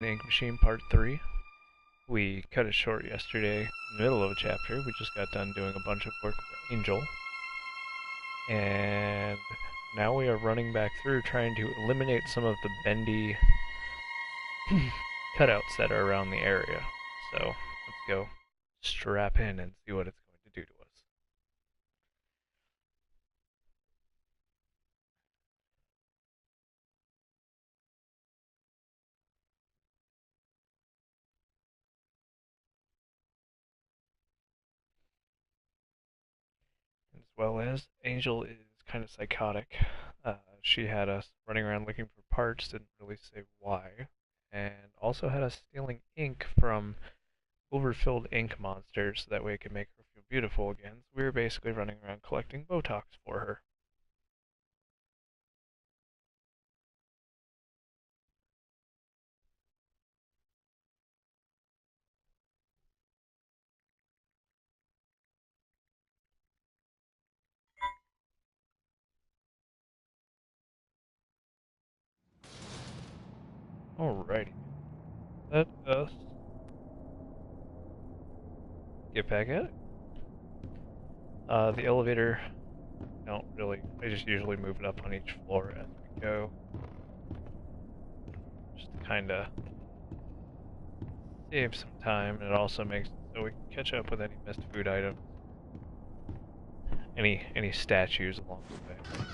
The Ink Machine Part 3. We cut it short yesterday in the middle of a chapter. We just got done doing a bunch of work for Angel. And now we are running back through trying to eliminate some of the bendy cutouts that are around the area. So let's go strap in and see what it's going to do to us. As well as Angel is kind of psychotic. She had us running around looking for parts, didn't really say why, and also had us stealing ink from overfilled ink monsters so that way it could make her feel beautiful again. So we were basically running around collecting Botox for her. Alrighty. Let us get back at it. The elevator, don't really, I just usually move it up on each floor as we go. Just to kinda save some time, and it also makes it so we can catch up with any missed food items. Any statues along the way.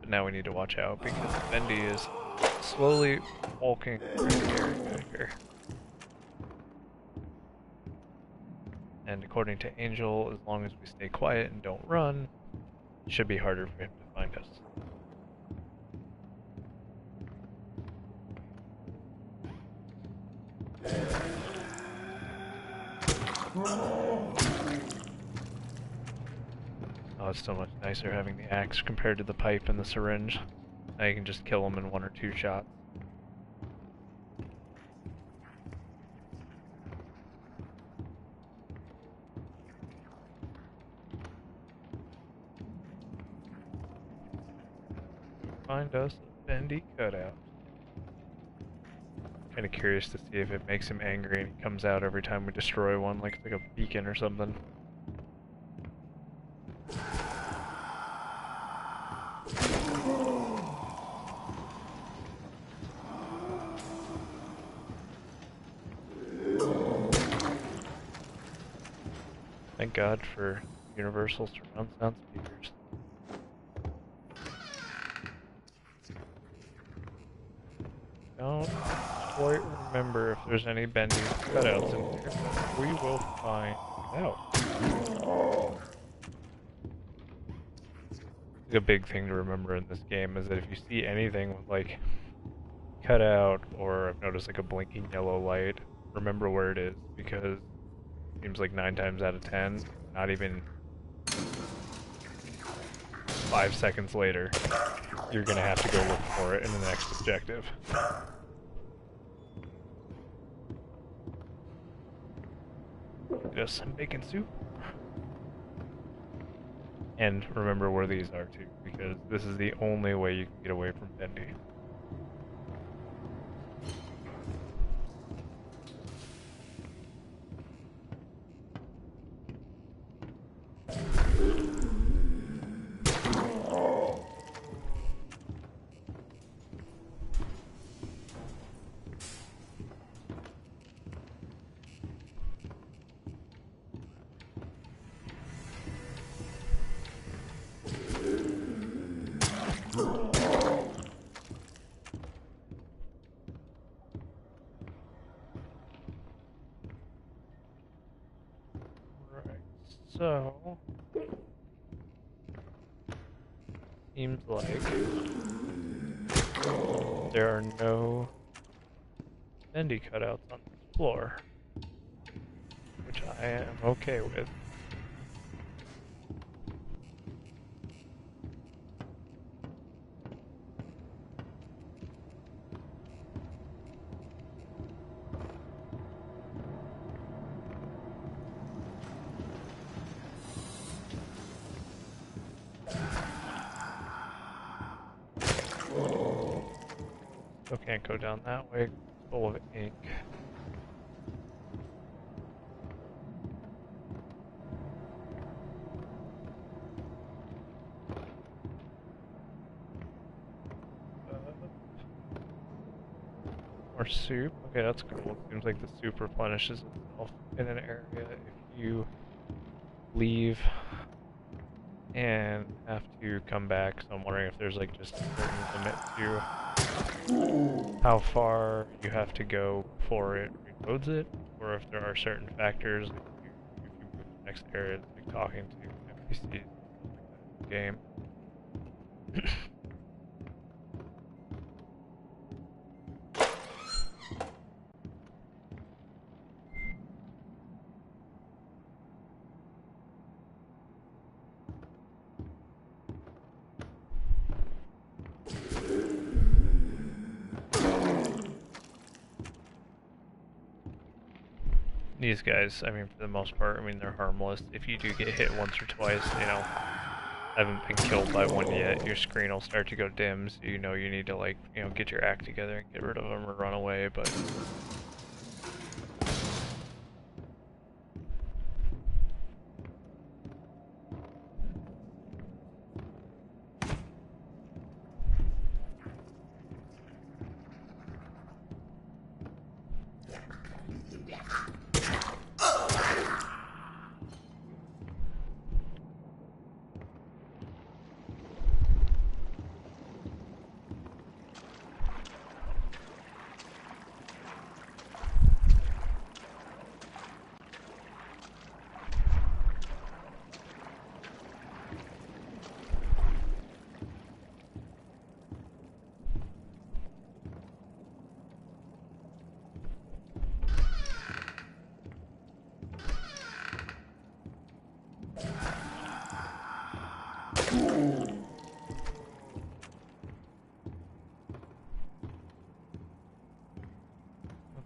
But now we need to watch out because Bendy is slowly walking through the area here. And according to Angel, as long as we stay quiet and don't run, it should be harder for him to find us. Oh, it's so much nicer having the axe compared to the pipe and the syringe. Now you can just kill him in 1 or 2 shots. Find us a bendy cutout. Kind of curious to see if it makes him angry and he comes out every time we destroy one, like it's like a beacon or something. Thank God for universal surround sound speakers. Don't quite remember if there's any bendy cutouts in here, but we will find out. A big thing to remember in this game is that if you see anything with like cutout or I've noticed like a blinking yellow light, remember where it is because it seems like 9 times out of 10, not even 5 seconds later, you're gonna have to go look for it in the next objective. Get us some bacon soup. And remember where these are too, because this is the only way you can get away from Bendy. So, seems like there are no bendy cutouts on this floor, which I am okay with. Still can't go down that way. full of ink. More soup. Okay, that's cool. It seems like the soup replenishes itself in an area if you leave and have to come back. So I'm wondering if there's like just a certain limit to how far you have to go before it reloads it, or if there are certain factors, like if you move to the next area, like talking to NPCs and stuff like that in the game. These guys, I mean, for the most part, I mean, they're harmless. If you do get hit once or twice, you know, haven't been killed by one yet, your screen will start to go dim, so you know you need to, like, you know, get your act together and get rid of them or run away, but...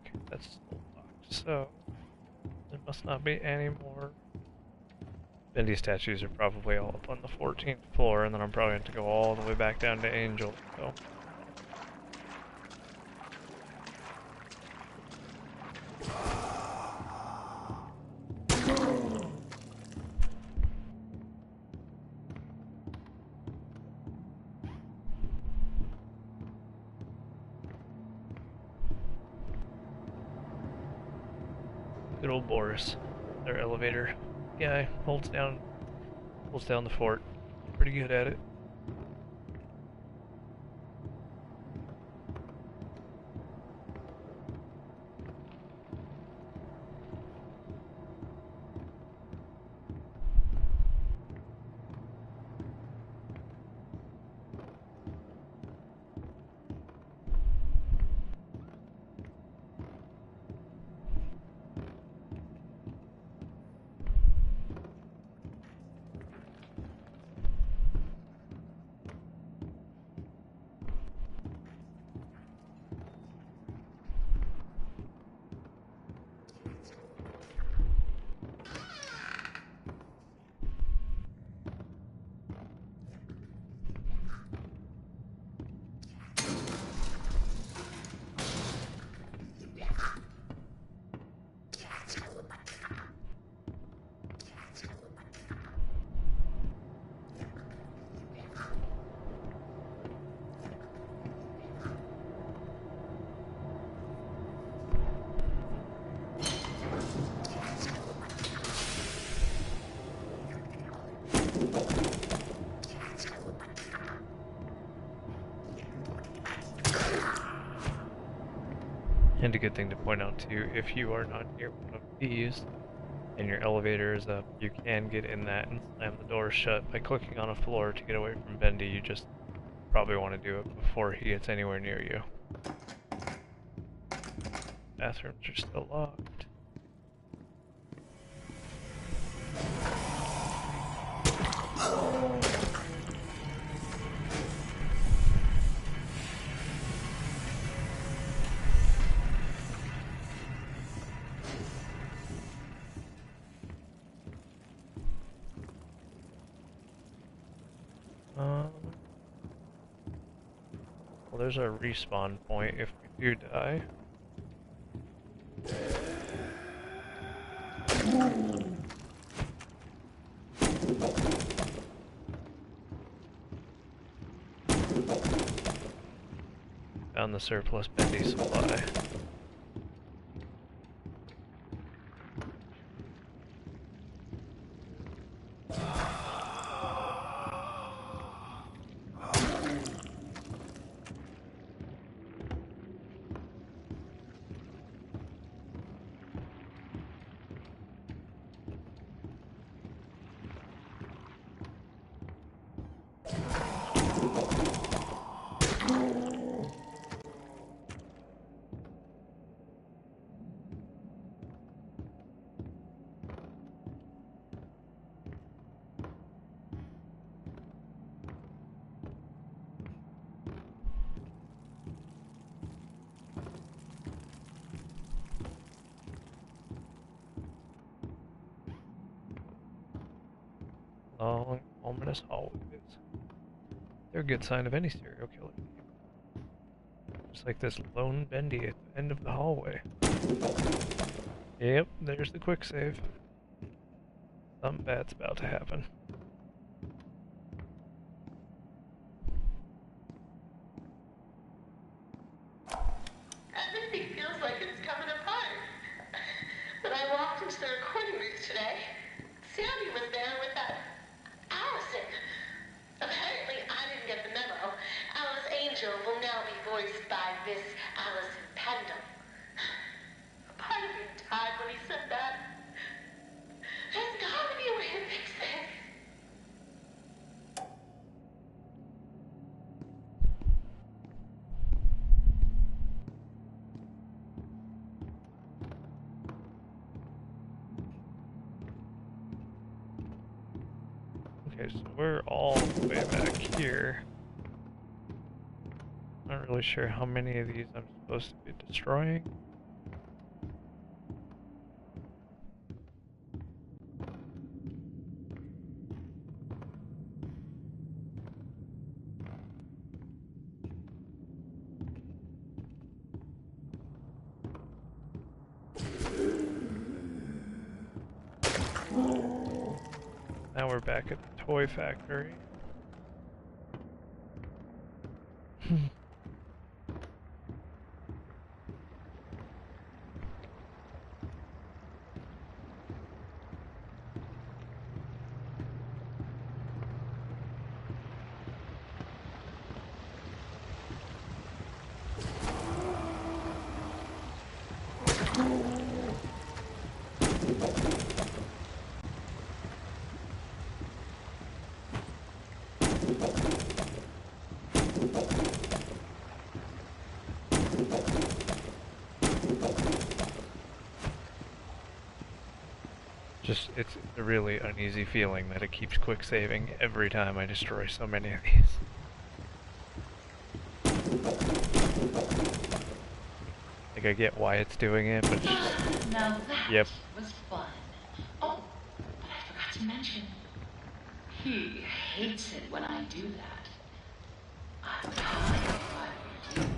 Okay, that's still locked, so there must not be any more. Bendy statues are probably all up on the 14th floor, and then I'm probably going to go all the way back down to Angel, so... Good old Boris, their elevator guy, holds down the fort. Pretty good at it. And a good thing to point out too, if you are not near one of these and your elevator is up, you can get in that and slam the door shut by clicking on a floor to get away from Bendy. You just probably want to do it before he gets anywhere near you. Bathrooms are still locked. Well, there's our respawn point if we do die. Found the surplus Bendy supply. Long, ominous hallways. They're a good sign of any serial killer. Just like this lone Bendy at the end of the hallway. Yep, there's the quick save. Something bad's about to happen. Everything feels like it's coming apart. When I walked into the recording booth today, Sandy was there with that Allison. Apparently, I didn't get the memo. Alice Angel will now be voiced by Miss Allison Pendle. A part of me died when he said that. There's gotta be a way to fix this. Okay, so we're all the way back here. Not really sure how many of these I'm supposed to be destroying. Now we're back at the toy factory. Just, it's a really uneasy feeling that it keeps quick saving every time I destroy so many of these. Like, I get why it's doing it, but it's just... Now that Yep. was fun. Oh, but I forgot to mention, he hates it when I do that. I'll tell you if I were you.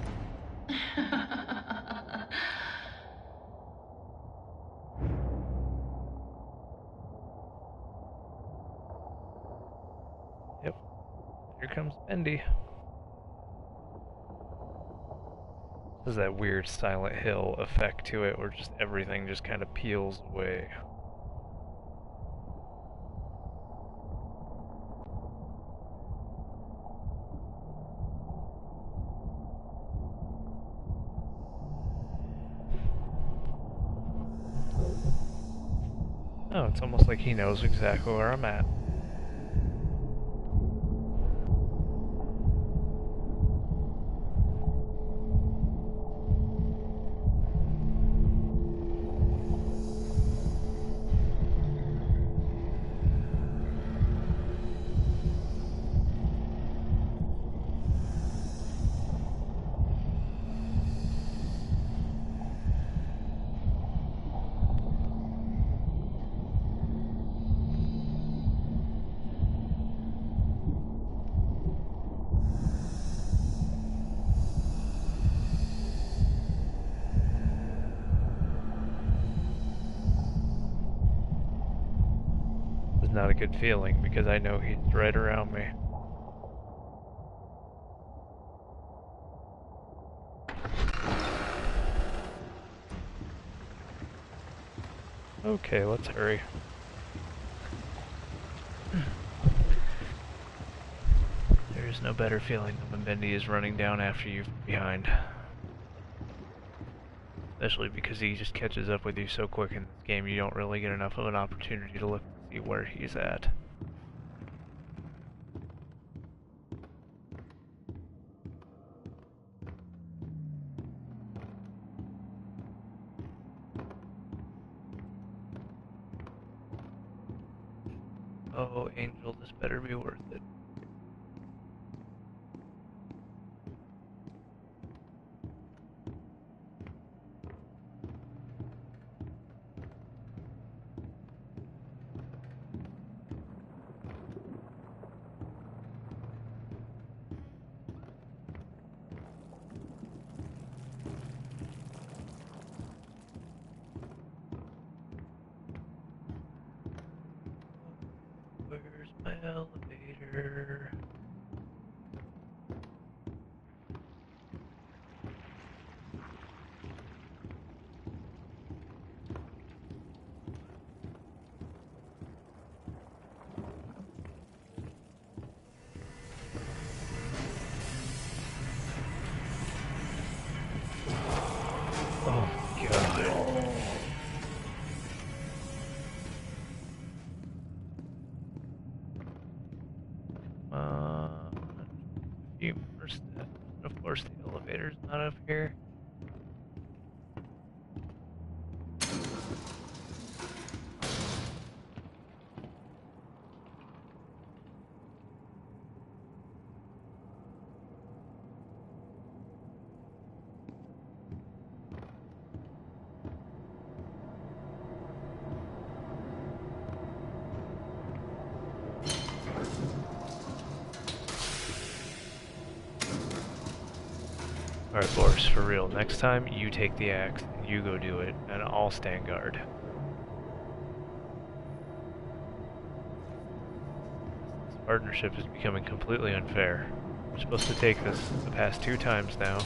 Yep. Here comes Bendy. There's that weird Silent Hill effect to it where just everything just kind of peels away. Oh, it's almost like he knows exactly where I'm at. not a good feeling because I know he's right around me. Okay, let's hurry. There is no better feeling than when Bendy is running down after you from behind. Especially because he just catches up with you so quick in this game, you don't really get enough of an opportunity to look and see where he's at. Oh, Angel, this better be worth it. Where's my elevator? Oh god. A few more steps. Of course the elevator's not up here. Alright, Boris, for real. Next time, you take the axe, and you go do it, and I'll stand guard. This partnership is becoming completely unfair. We're supposed to take this the past 2 times now.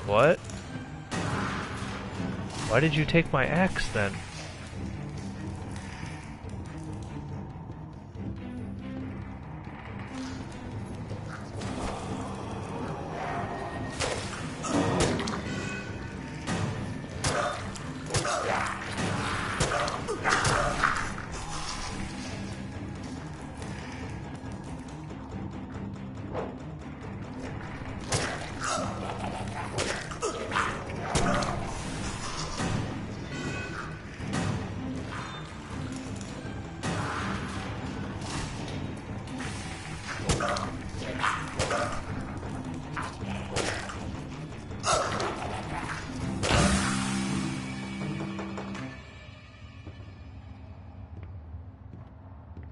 What? Why did you take my axe then?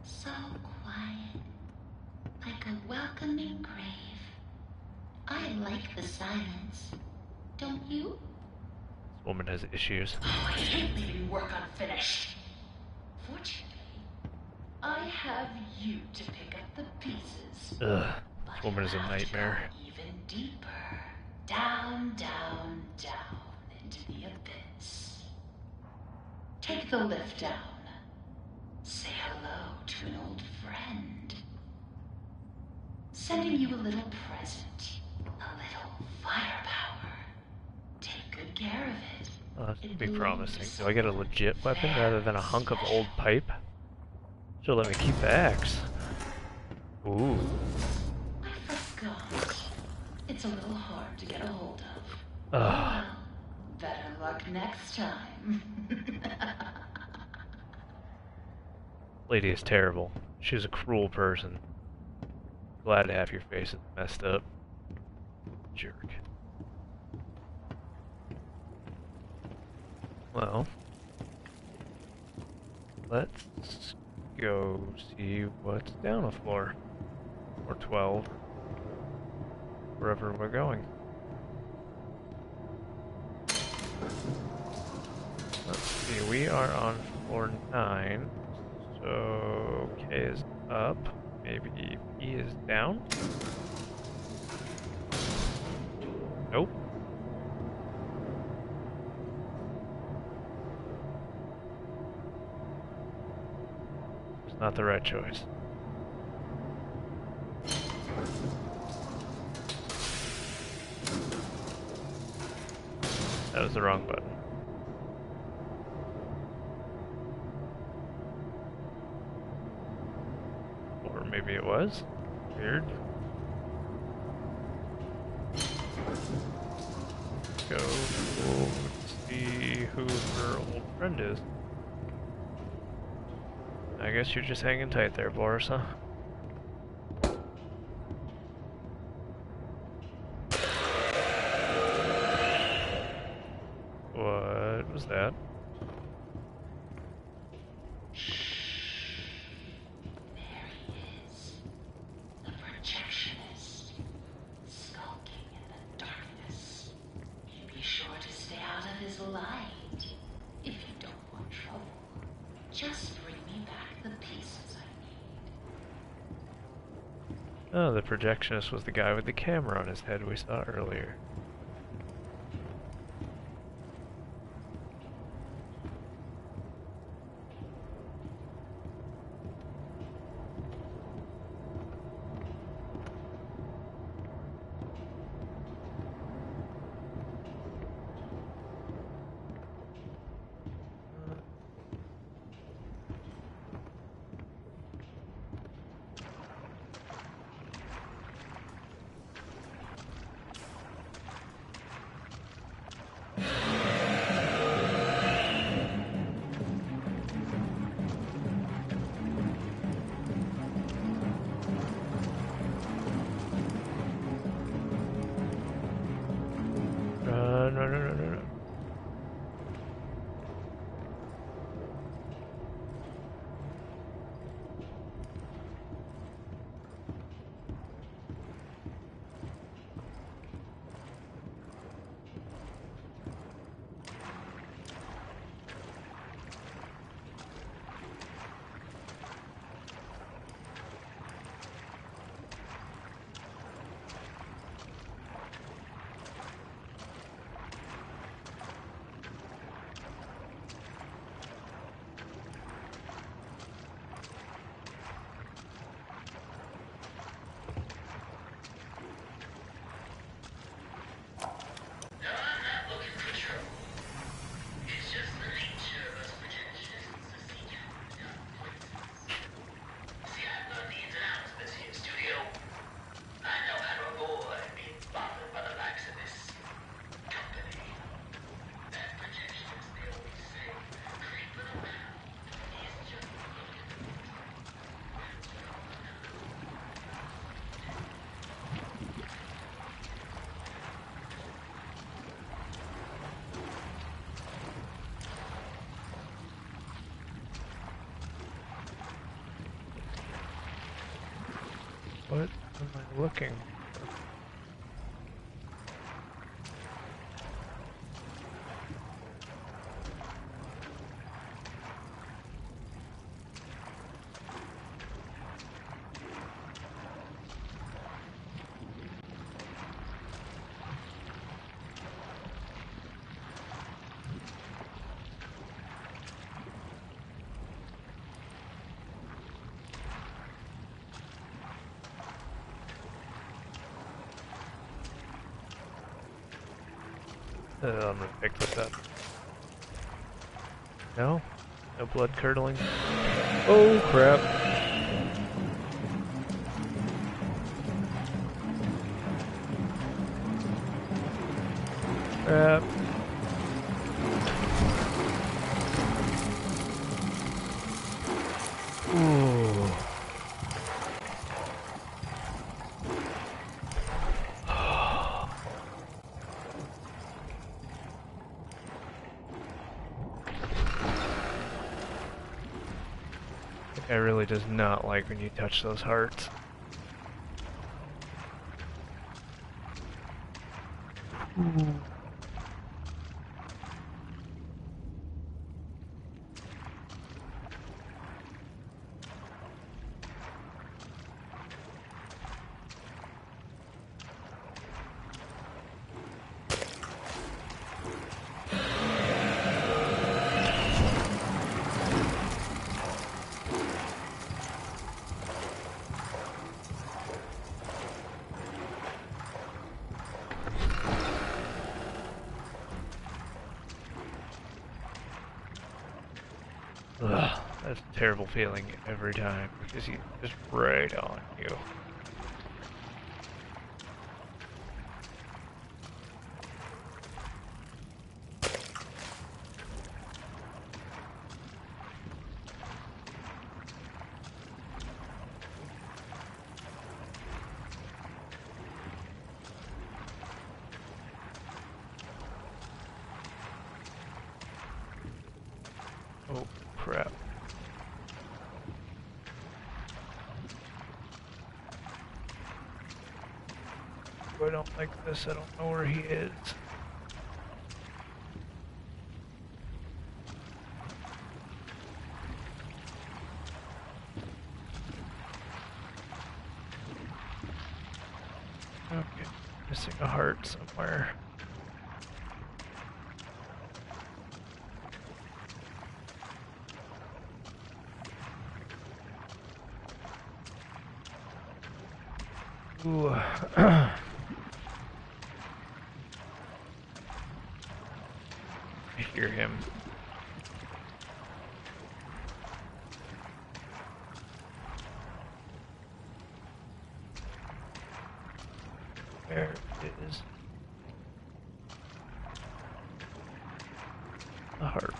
So quiet, like a welcoming grave. I like the silence. Don't you? This woman has issues. Oh, I hate leaving work unfinished. Fortunately, I have you to pick up the pieces. Ugh, this woman is a nightmare. Even deeper. Down, down, down into the abyss. Take the lift down. Say hello to an old friend. Sending you a little present. A little firepower. Take good care of it. Oh, that's gonna be promising. Do I get a legit weapon rather than a hunk of old pipe? She'll let me keep the axe. Ooh. I forgot. It's a little hard to get a hold of. Oh Ugh. well. Better luck next time. Lady is terrible. She's a cruel person. Glad half your face is messed up. Jerk. Well, let's go see what's down the floor. Or 12. Wherever we're going. Let's see, we are on floor 9. So K is up. Maybe P is down? Nope. It's not the right choice. That was the wrong button. Or maybe it was. Weird. Go see who her old friend is. I guess you're just hanging tight there, Boris, huh? What was that? There he is. The projectionist. Skulking in the darkness. You be sure to stay out of his light. If you don't want trouble, just bring me back the pieces I need. Oh, the projectionist was the guy with the camera on his head we saw earlier. Run, run, run, run, run. What am I looking for? I'm gonna pick this up. No? No blood curdling? Oh crap. Crap. Ooh. That guy really does not like when you touch those hearts. Ooh. Ugh, that's a terrible feeling every time because he's just right on you. Oh, crap. I don't like this. I don't know where he is. Okay, missing a heart somewhere. Ooh. I hear him. Where is the heart?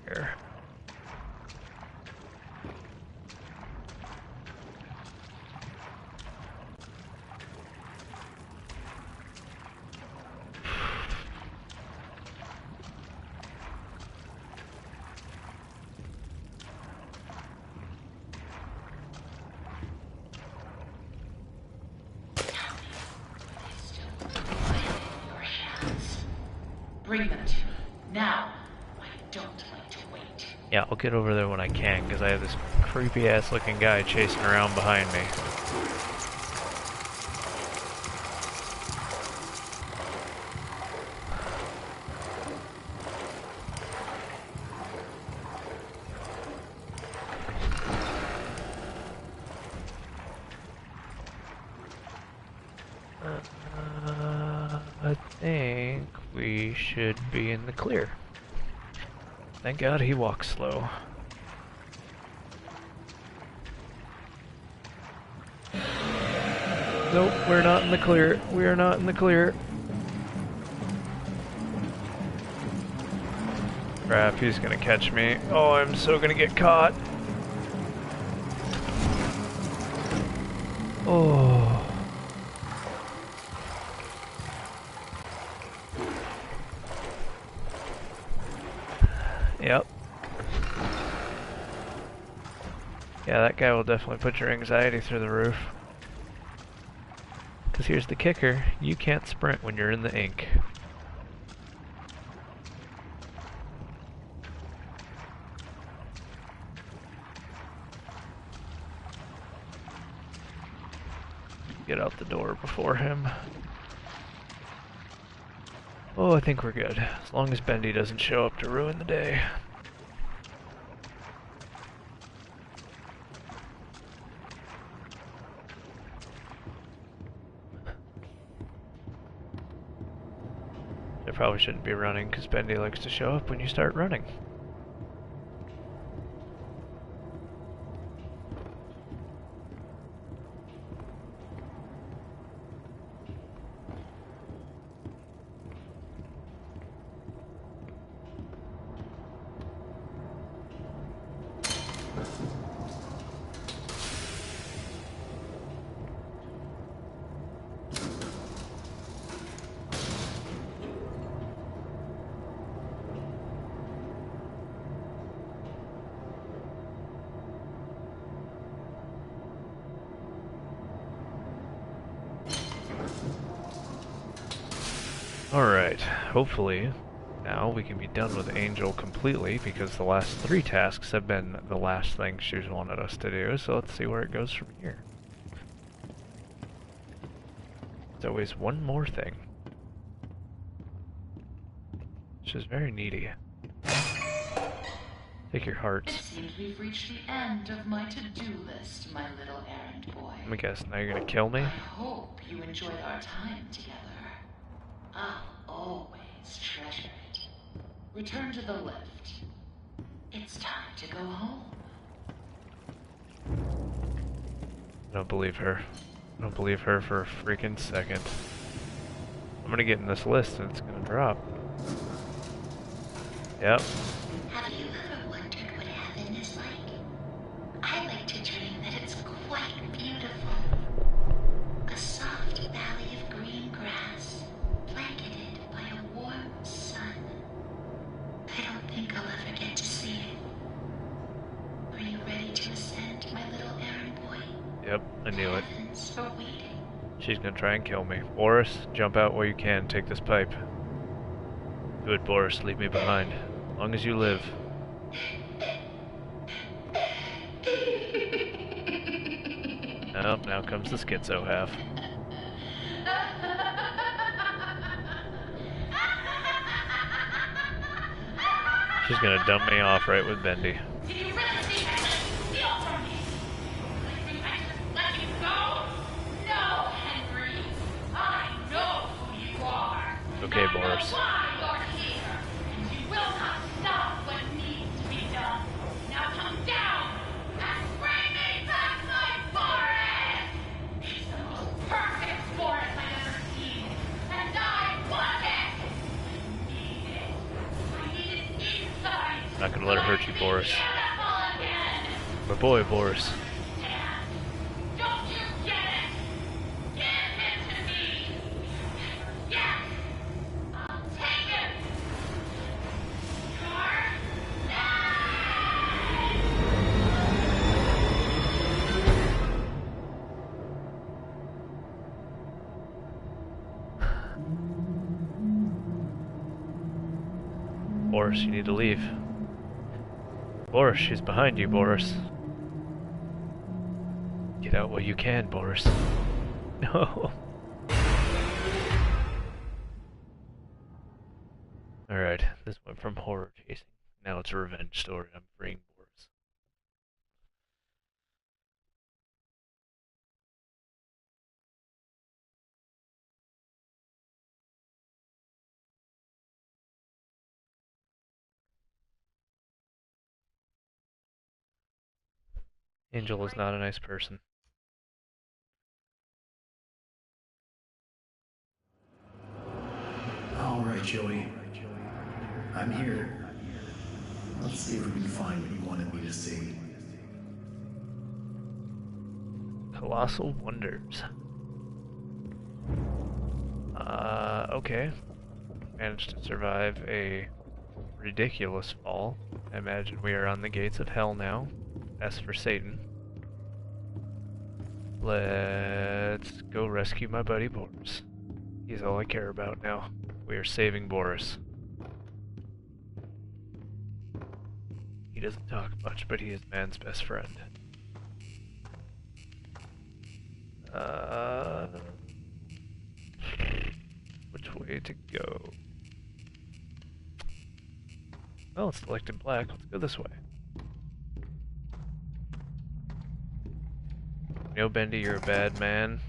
Here. Your hands. Bring them to me. Now. I don't like to wait. Yeah, I'll get over there when I can, because I have this creepy ass looking guy chasing around behind me. I think we should be in the clear. Thank God he walks slow. Nope, we're not in the clear. We are not in the clear. Crap, he's gonna catch me. Oh, I'm so gonna get caught. Oh. Yep. Yeah, that guy will definitely put your anxiety through the roof. Because here's the kicker, you can't sprint when you're in the ink. Get out the door before him. Oh, I think we're good. As long as Bendy doesn't show up to ruin the day. I probably shouldn't be running because Bendy likes to show up when you start running. Alright, hopefully now we can be done with Angel completely because the last 3 tasks have been the last thing she's wanted us to do, so let's see where it goes from here. There's always one more thing. She's very needy. Take your hearts. It seems we've reached the end of my to-do list, my little errand boy. Let me guess, now you're gonna kill me? I hope you enjoyed our time together. I'll always treasure it. Return to the lift. It's time to go home. I don't believe her. I don't believe her for a freaking second. I'm gonna get in this list and it's gonna drop. Yep. Have you ever wondered what heaven is like? I like to dream that it's quite beautiful. A soft valley of green grass, blanketed by a warm sun. I don't think I'll ever get to see it. Are you ready to ascend, my little errand boy? Yep, I knew it. Heavens are waiting. She's gonna try and kill me. Boris, jump out while you can, take this pipe. Do it, Boris, leave me behind. As long as you live. Nope, now comes the schizo half. She's gonna dump me off right with Bendy. Do you really think I let you steal from me? You think I just let you go? No, Henry. I know who you are. Okay, I Boris. know why you're here. And you will not stop what needs to be done. Now come down and bring me back my forest. It's the most perfect forest I've ever seen. And I want it. I need it. I need it inside. Not gonna let her hurt you, Boris. Beautiful again. My boy, Boris. Dad, don't you get it? Give him to me. Yes, I'll take him. You're Boris, you need to leave. Boris, she's behind you, Boris. Get out while you can, Boris. No. Alright, this went from horror chasing. Now it's a revenge story. I'm freeing Boris. Angel is not a nice person. All right, Joey. I'm here. Let's see if we can find what you wanted me to see. Colossal Wonders. Okay. Managed to survive a ridiculous fall. I imagine we are on the gates of hell now. S for Satan. Let's go rescue my buddy Boris. He's all I care about now. We are saving Boris. He doesn't talk much, but he is man's best friend. Which way to go? Well, it's selected black. Let's go this way. You know, Bendy, you're a bad man,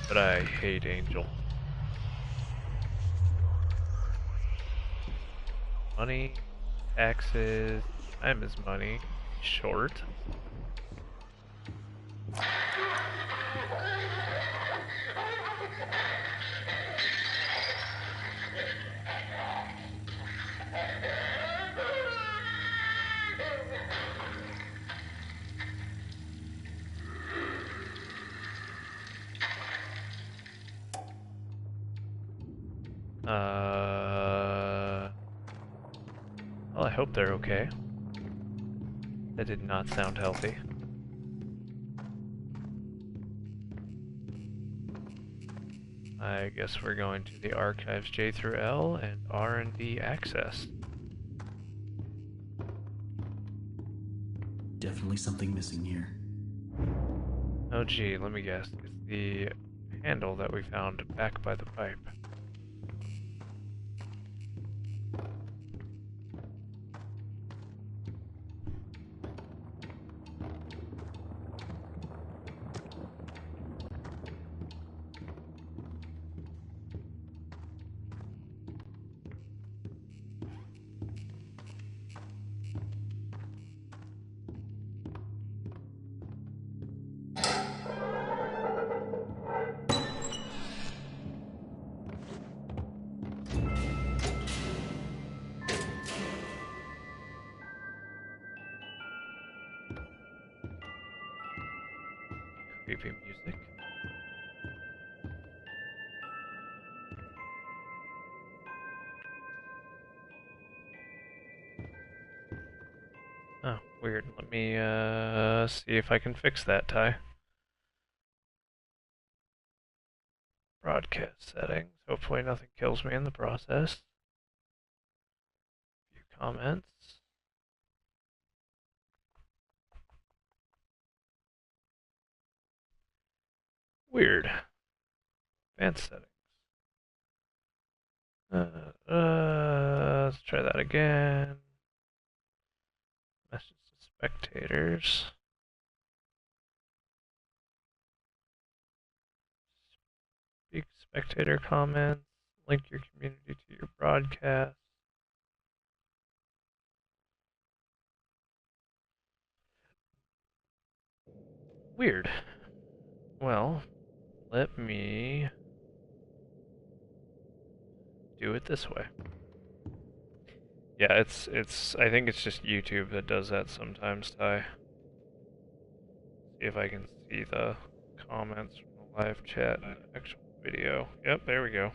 but I hate Angel. money, taxes, time is money. Short. Well, I hope they're okay. That did not sound healthy. I guess we're going to the archives J through L and R&D access. Definitely something missing here. Oh gee, let me guess. It's the handle that we found back by the pipe. Creepy music. Oh, weird. Let me see if I can fix that, Ty. Broadcast settings. Hopefully nothing kills me in the process. Few comments. Weird. Advanced settings. Let's try that again. Message to spectators. Speak spectator comments. Link your community to your broadcast. Weird. Well, let me do it this way. Yeah, I think it's just YouTube that does that sometimes, Ty. See if I can see the comments from the live chat in the actual video. Yep, there we go.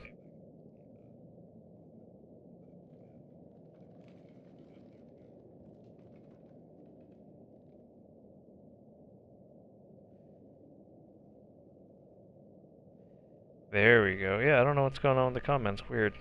There we go. Yeah, I don't know what's going on with the comments. Weird.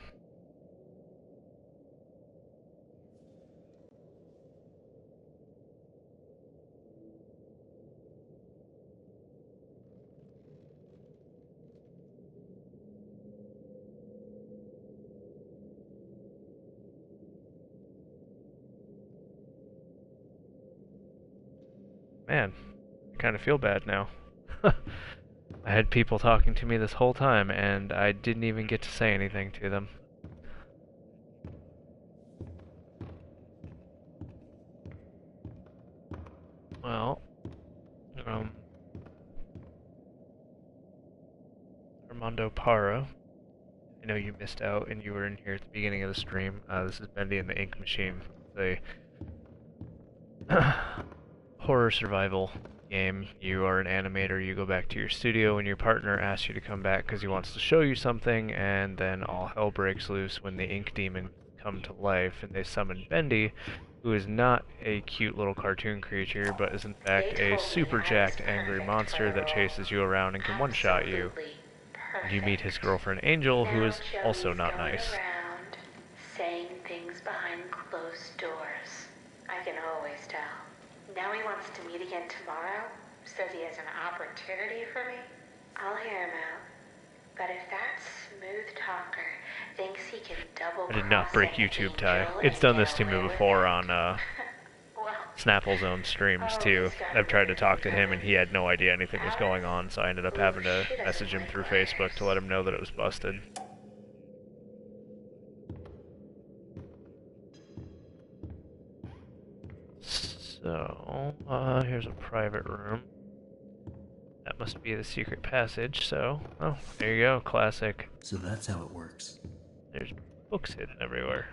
Man, I kind of feel bad now. I had people talking to me this whole time, and I didn't even get to say anything to them. Well, Armando Parra, I know you missed out and you were in here at the beginning of the stream. This is Bendy and the Ink Machine. It's a horror survival game. You are an animator, you go back to your studio and your partner asks you to come back because he wants to show you something, and then all hell breaks loose when the ink demon come to life and they summon Bendy, who is not a cute little cartoon creature, but is in fact a super jacked angry monster that chases you around and can one-shot you. And you meet his girlfriend Angel, who is also not nice. Around, saying things behind closed doors. I can always tell. Now he wants to meet again tomorrow. Says he has an opportunity for me. I'll hear him out. But if that smooth talker thinks he can double I did not break YouTube, Ty. It's done this to me before on Snapple's own streams too. I've tried to talk to him and he had no idea anything was going on, so I ended up having to message him through Facebook to let him know that it was busted. So, here's a private room. That must be the secret passage, so... Oh, there you go, classic. So that's how it works. There's books hidden everywhere.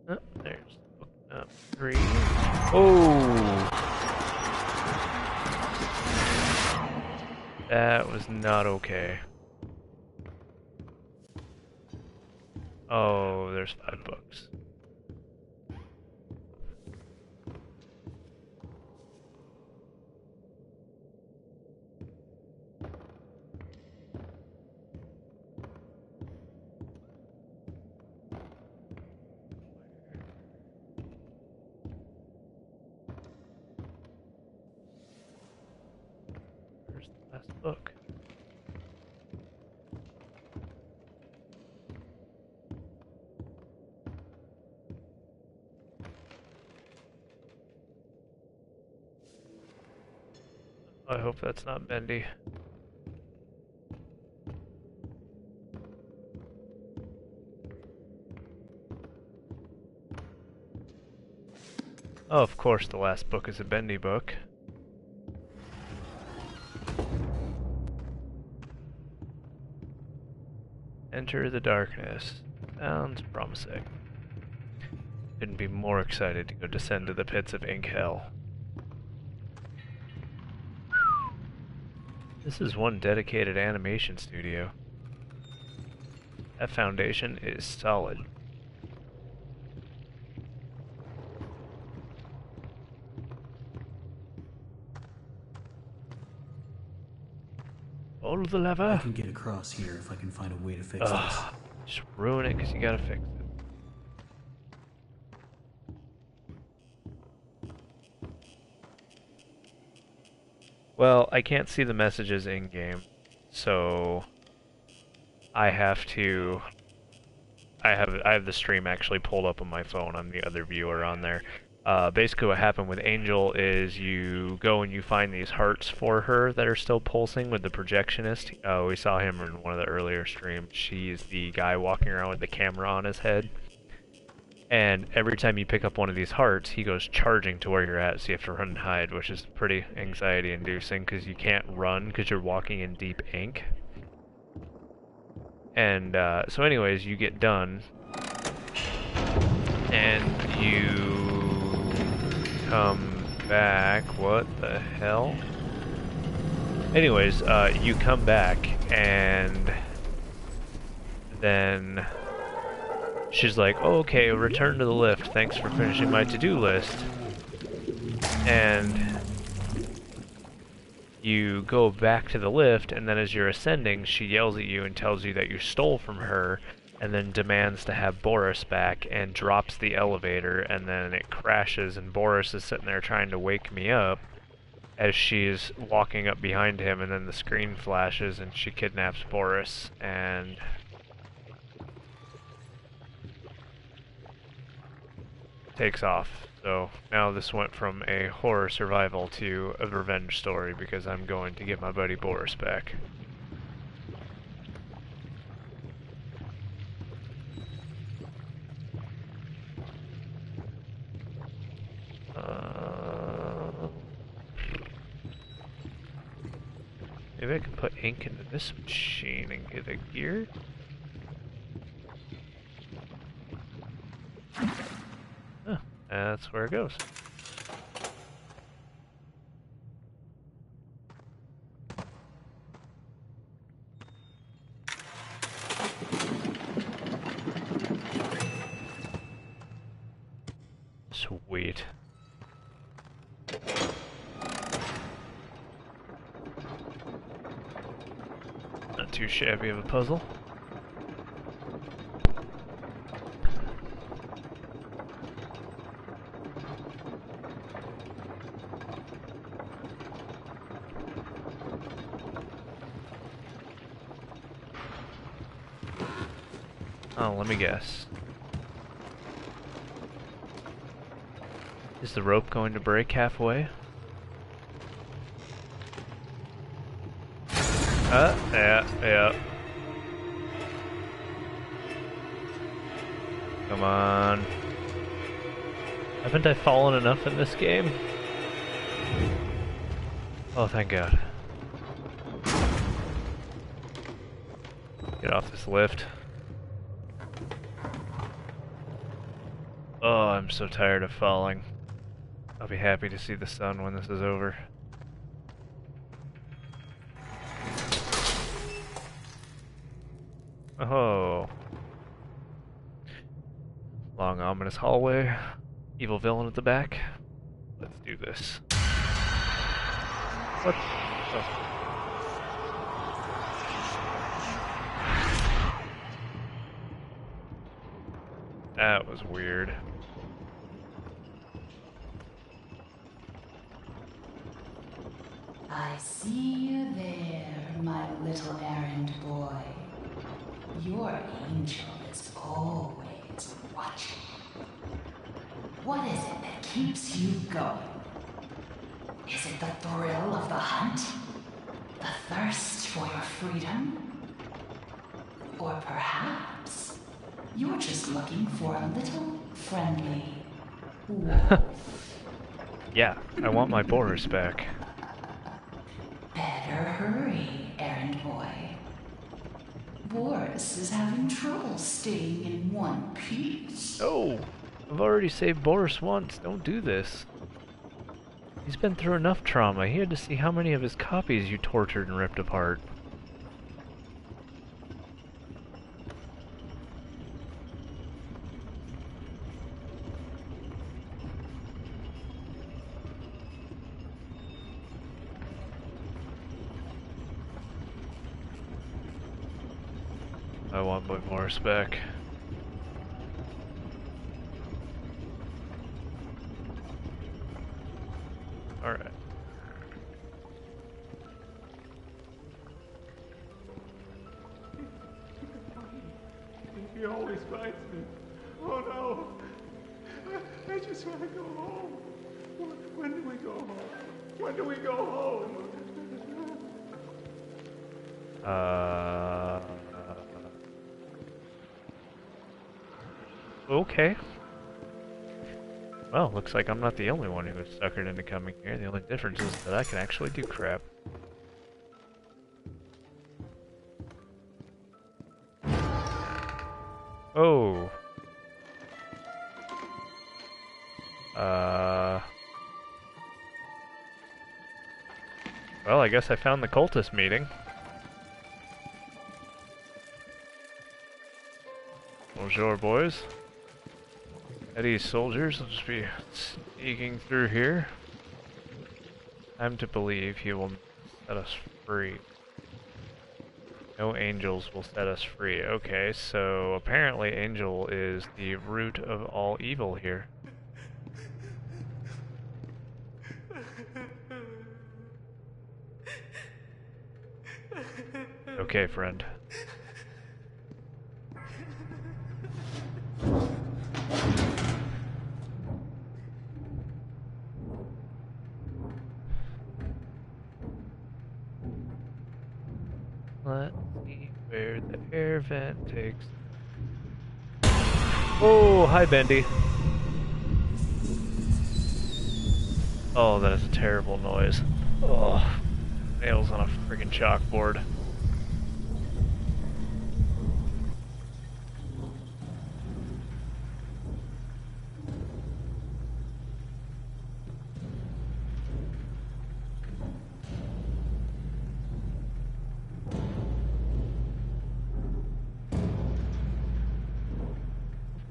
Oh, there's book number 3. Oh! That was not okay. Oh, there's 5 books. Where's the last book? I hope that's not Bendy. Oh, of course the last book is a Bendy book. Enter the darkness. Sounds promising. Couldn't be more excited to go descend to the pits of ink hell. This is one dedicated animation studio. That foundation is solid. Pull the lever. I can get across here if I can find a way to fix this. Just ruin it because you gotta fix it. Well, I can't see the messages in-game, so I have to... I have the stream actually pulled up on my phone on the other viewer on there. Basically what happened with Angel is you go and you find these hearts for her that are still pulsing with the projectionist. We saw him in one of the earlier streams. She's the guy walking around with the camera on his head. And every time you pick up one of these hearts, he goes charging to where you're at, so you have to run and hide, which is pretty anxiety-inducing because you can't run because you're walking in deep ink. And so anyways, you get done, and you come back. What the hell? Anyways, you come back, and then she's like, oh, okay, return to the lift. Thanks for finishing my to-do list. And you go back to the lift, and then as you're ascending, she yells at you and tells you that you stole from her, and then demands to have Boris back, and drops the elevator, and then it crashes, and Boris is sitting there trying to wake me up as she's walking up behind him, and then the screen flashes, and she kidnaps Boris, and... takes off. So now this went from a horror survival to a revenge story because I'm going to get my buddy Boris back. Maybe I can put ink into this machine and get a gear? Huh, that's where it goes. Sweet. Not too shabby of a puzzle. Oh, let me guess. Is the rope going to break halfway? Yeah. Come on. Haven't I fallen enough in this game? Oh, thank God. Get off this lift. Oh, I'm so tired of falling. I'll be happy to see the sun when this is over. Oh. Long ominous hallway. Evil villain at the back. Let's do this. What? Oh. That was weird. I see you there, my little errand boy. Your angel is always watching. What is it that keeps you going? Is it the thrill of the hunt? The thirst for your freedom? Or perhaps you're just looking for a little friendly wolf? Yeah, I want my Boris back. Better hurry, errand boy. Boris is having trouble staying in one piece. Oh! I've already saved Boris once. Don't do this. He's been through enough trauma. He had to see how many of his copies you tortured and ripped apart. I want my Boris back. Alright. He always bites me. Oh no! I just want to go home. When do we go home? When do we go home? Okay. Well, looks like I'm not the only one who was suckered into coming here. The only difference is that I can actually do crap. Oh. Well, I guess I found the cultist meeting. Bonjour, boys. Eddie's soldiers will just be sneaking through here. Time to believe he will set us free. No angels will set us free. Okay, so apparently Angel is the root of all evil here. Okay, friend. Let's see where the air vent takes. Oh, hi, Bendy. Oh, that is a terrible noise. Oh, nails on a friggin' chalkboard.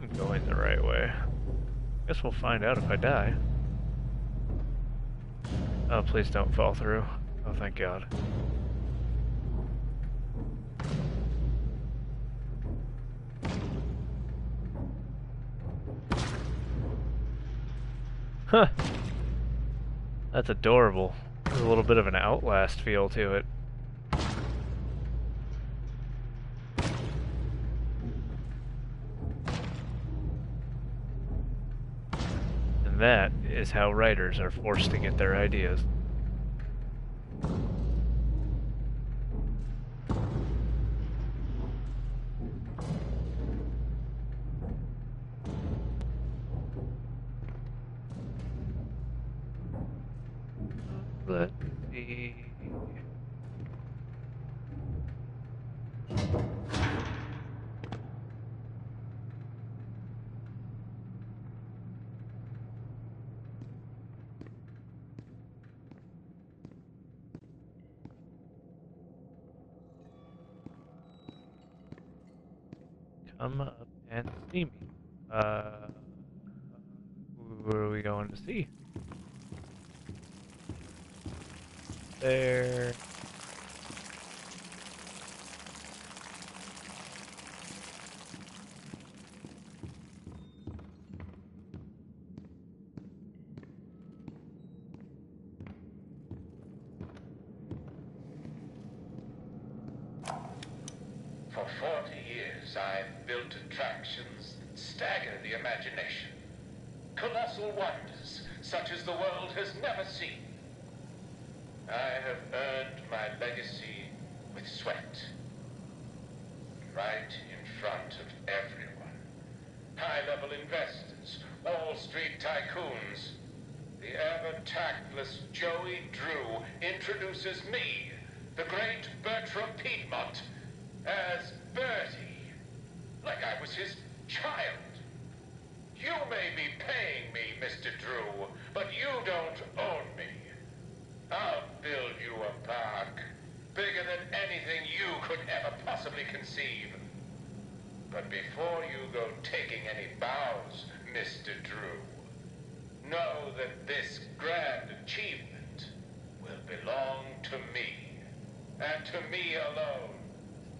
I'm going the right way. Guess we'll find out if I die. Oh, please don't fall through. Oh, thank God. Huh. That's adorable. There's a little bit of an Outlast feel to it. And And that is how writers are forced to get their ideas. Let's see. Come up and see me. Who are we going to see? There. For 40 years, I've built attractions that stagger the imagination. Colossal wonders, such as the world has never seen. I have earned my legacy with sweat. Right in front of everyone. High-level investors, Wall Street tycoons. The ever-tactless Joey Drew introduces me, the great Bertram Piedmont, as Bertie, like I was his child. You may be paying me, Mr. Drew, but you don't own me. I'll build you a park, bigger than anything you could ever possibly conceive. But before you go taking any bows, Mr. Drew, know that this grand achievement will belong to me, and to me alone.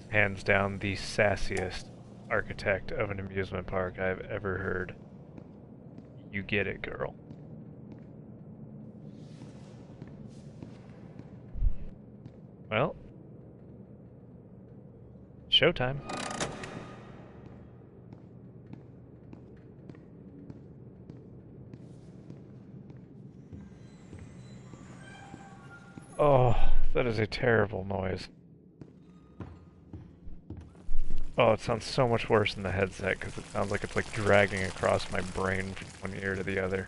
Hands down the sassiest architect of an amusement park I've ever heard. You get it, girl. Well, showtime. Oh, that is a terrible noise. Oh, it sounds so much worse in the headset because it sounds like it's like dragging across my brain from one ear to the other.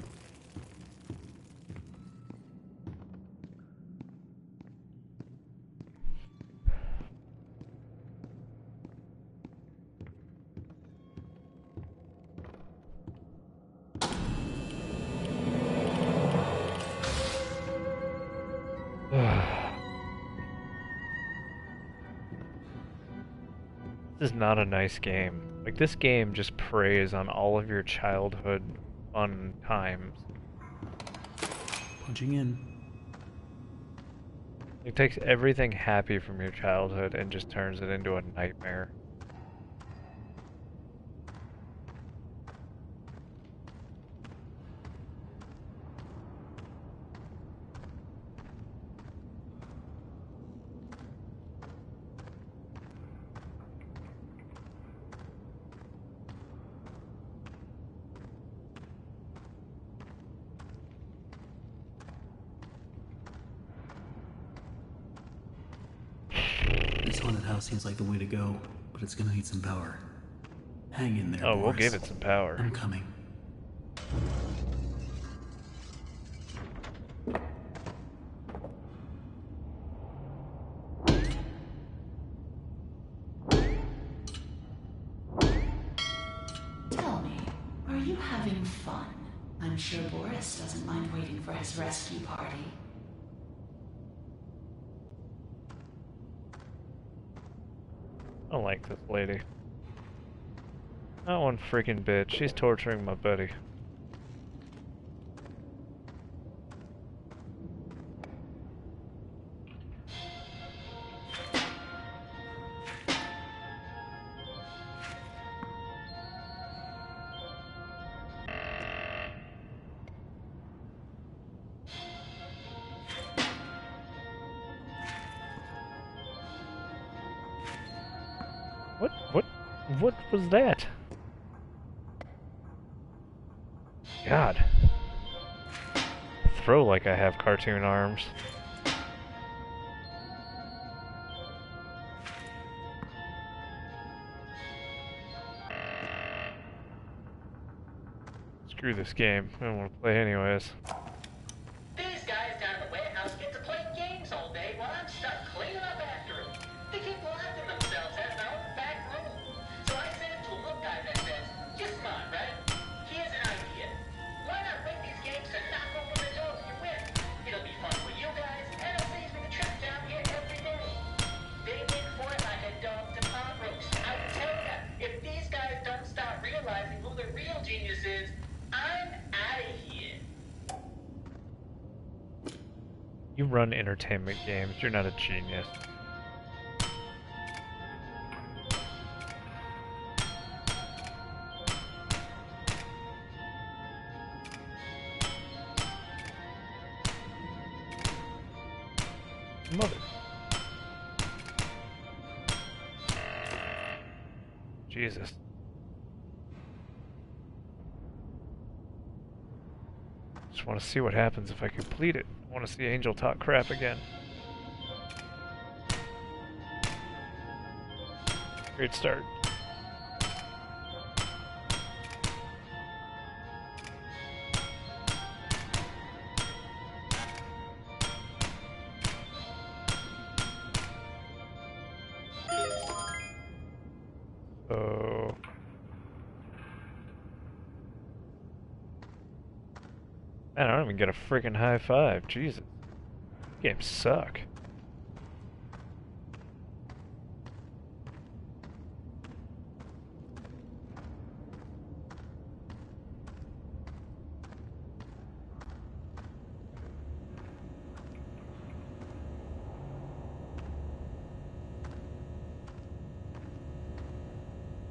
This is not a nice game. Like, this game just preys on all of your childhood fun times. Punching in. It takes everything happy from your childhood and just turns it into a nightmare. This haunted house seems like the way to go, but it's gonna need some power. Hang in there, Oh, Boris. we'll give it some power. I'm coming. Tell me, are you having fun? I'm sure Boris doesn't mind waiting for his rescue party. I don't like this lady. Not one freaking bitch. She's torturing my buddy. What was that? God. throw like I have cartoon arms. Screw this game. I don't want to play anyways. These guys down at the warehouse get to play games all day while I'm stuck cleaning up after them. They keep locking themselves out in their own back room. So I sent it to a little guy that says, "You're smart, right? Here's an idea. Why not rent these games to knock over the door when you win? It'll be fun for you guys, and it'll save me the trip down here every day." They win for it like a dog to pot roast. I tell ya, if these guys don't start realizing who the real genius is, I'm out of here. You run entertainment games. You're not a genius. Mother. Jesus. Just want to see what happens if I complete it. I want to see Angel talk crap again. Great start. So... Man, I don't even get a freaking high five. Jesus. Games suck.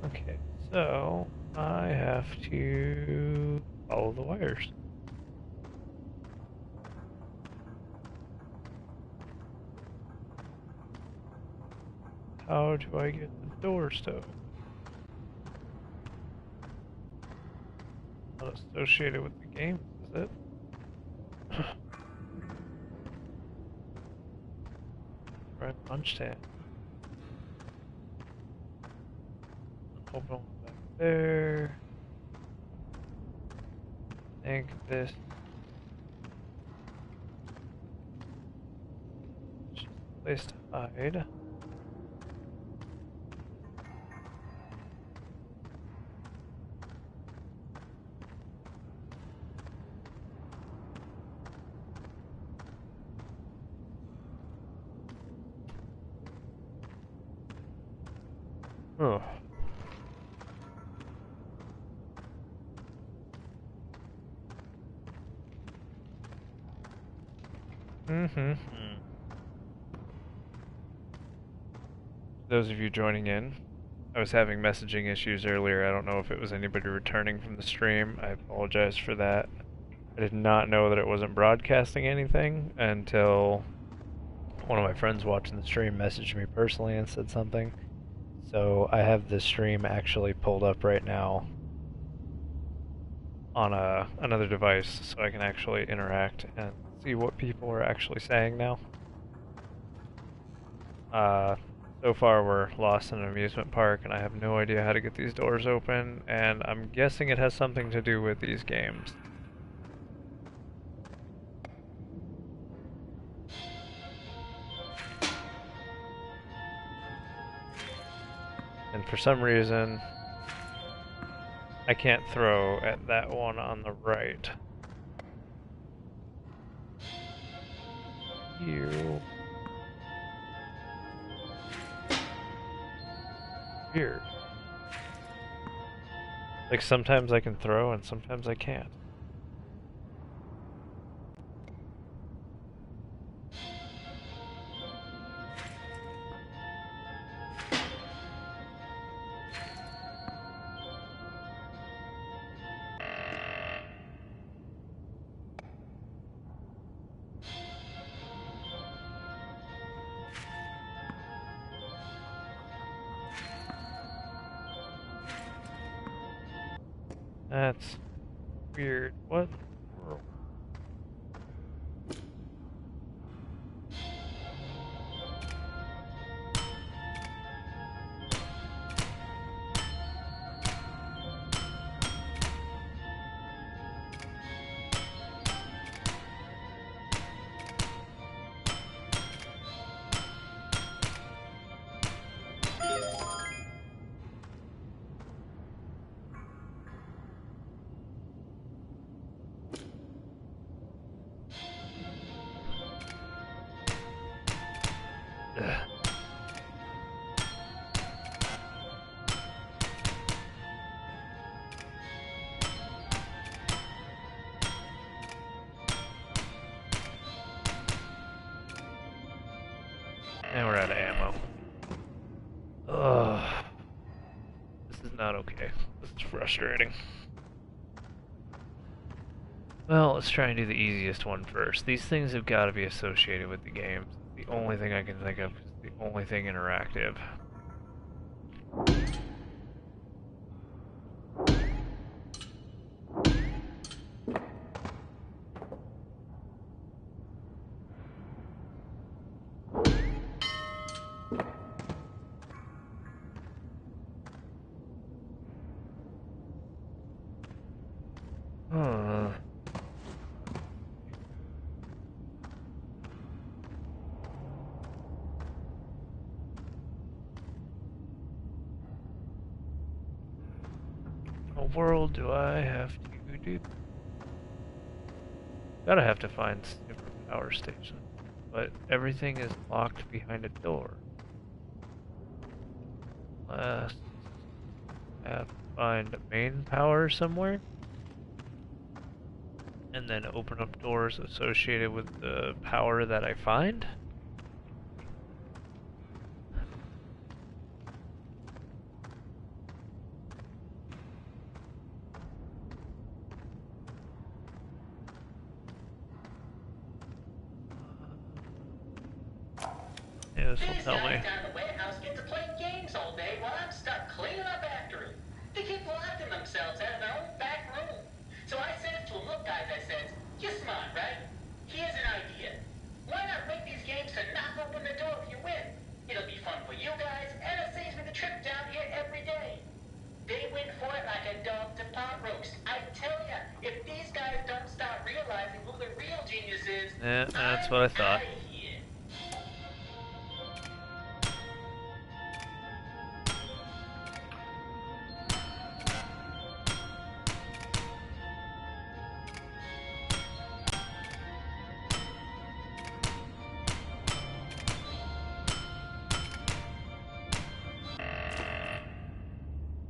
Okay, so I have to follow the wires. How do I get the doors to open? Not associated with the game, is it? Right, lunch stand. Open one back there. I think this is just a place to hide. Oh. Those of you joining in, I was having messaging issues earlier. I don't know if it was anybody returning from the stream. I apologize for that. I did not know that it wasn't broadcasting anything until one of my friends watching the stream messaged me personally and said something. So I have this stream actually pulled up right now on another device so I can actually interact and see what people are actually saying now. So far we're lost in an amusement park and I have no idea how to get these doors open, and I'm guessing it has something to do with these games. And for some reason, I can't throw at that one on the right. You. Weird. Like sometimes I can throw and sometimes I can't. That's weird. What in the world? And we're out of ammo. Ugh. This is not okay. This is frustrating. Well, let's try and do the easiest one first. These things have got to be associated with the games. The only thing I can think of is the only thing interactive. Huh. What world do I have to do? Gotta have to find super power station, but everything is locked behind a door. Unless I have to find a main power somewhere, and then open up doors associated with the power that I find. Yeah, this will These tell guys me. down in the warehouse get to play games all day while I'm stuck cleaning up after them. They keep locking themselves out of their own back room. So I said to them, look guys, I said, you're smart, right? Here's an idea. Why not make these games to knock open the door if you win? It'll be fun for you guys, and it saves me the trip down here every day. They win for it like a dog to pot roast. I tell ya, if these guys don't start realizing who the real genius is, Yeah, that's I'm what I thought. out of here.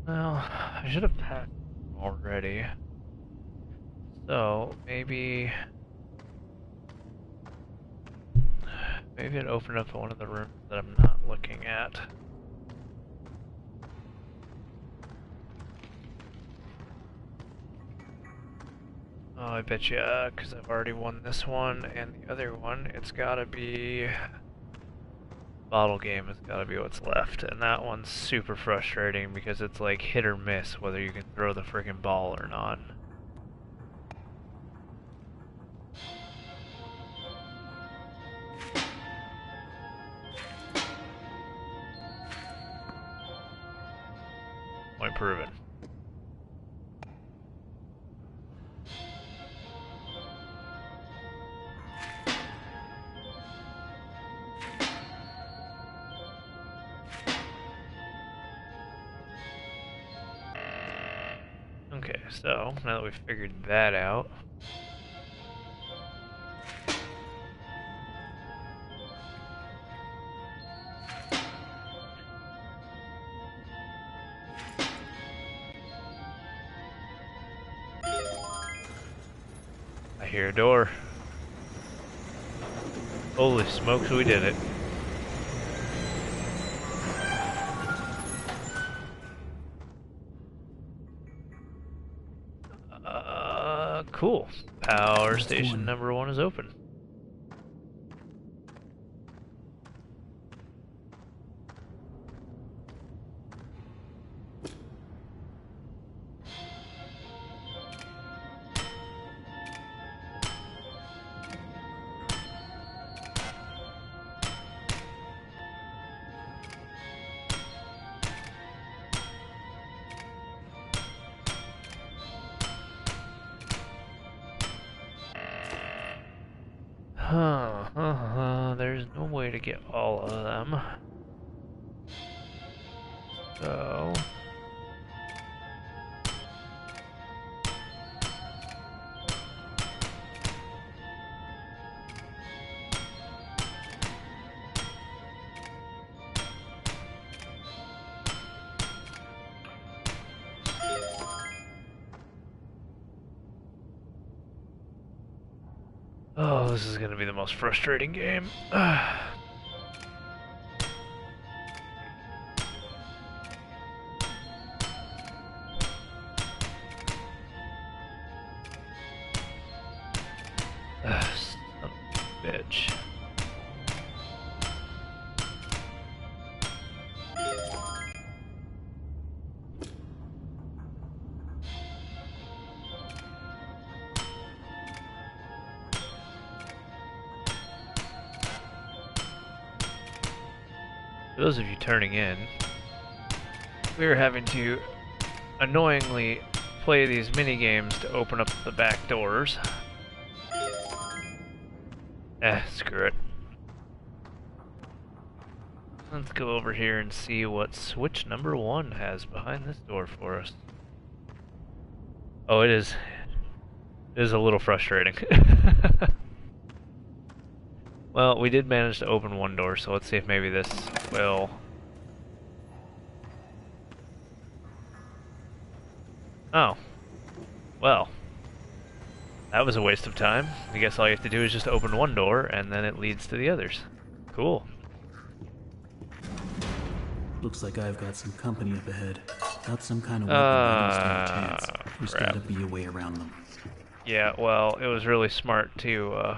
Well, I should have packed already. So, maybe it opened up one of the rooms that I'm not looking at. Oh, I bet you, because I've already won this one and the other one, it's gotta be... Bottle game has gotta be what's left, and that one's super frustrating because it's like hit or miss whether you can throw the freaking ball or not. Point proven. Okay, so now that we've figured that out, I hear a door. Holy smokes, we did it. Cool. Power Just station one. number 1 is open. There's no way to get all of them. So... Oh, this is gonna be the most frustrating game. For those of you turning in, we're having to annoyingly play these mini games to open up the back doors. Screw it. Let's go over here and see what switch number 1 has behind this door for us. Oh, it is a little frustrating. Well, we did manage to open one door, so let's see if maybe this will... Oh. Well. That was a waste of time. I guess all you have to do is just open one door, and then it leads to the others. Cool. Looks like I've got some company up ahead. Got some kind of weapon I don't stand a chance. There's crap. gotta be a way around them. Yeah, well, it was really smart to,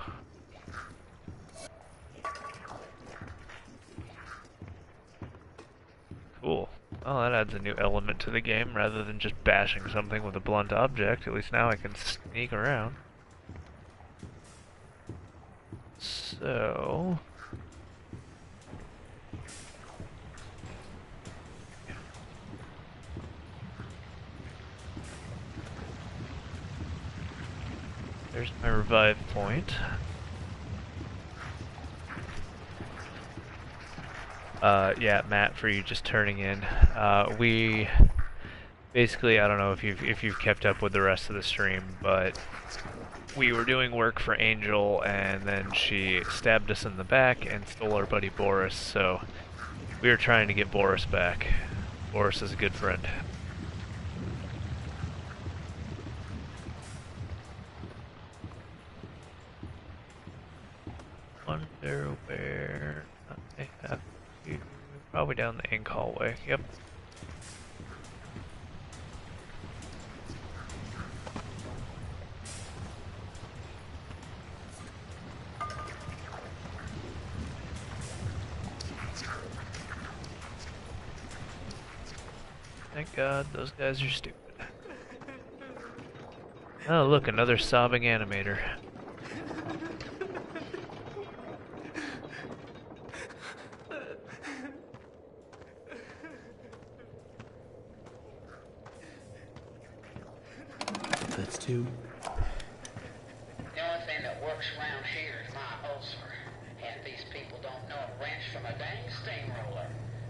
Cool. Well, that adds a new element to the game, rather than just bashing something with a blunt object. At least now I can sneak around. So... there's my revive point. Yeah, Matt, for you just turning in. We basically, I don't know if you've kept up with the rest of the stream, but we were doing work for Angel, and then she stabbed us in the back and stole our buddy Boris. So we were trying to get Boris back. Boris is a good friend. Wonder where I have to. Probably down the ink hallway. Yep. Thank God those guys are stupid. Oh, look, another sobbing animator. That's two. The only thing that works around here is my ulcer. And these people don't know a wrench from a dang steamroller.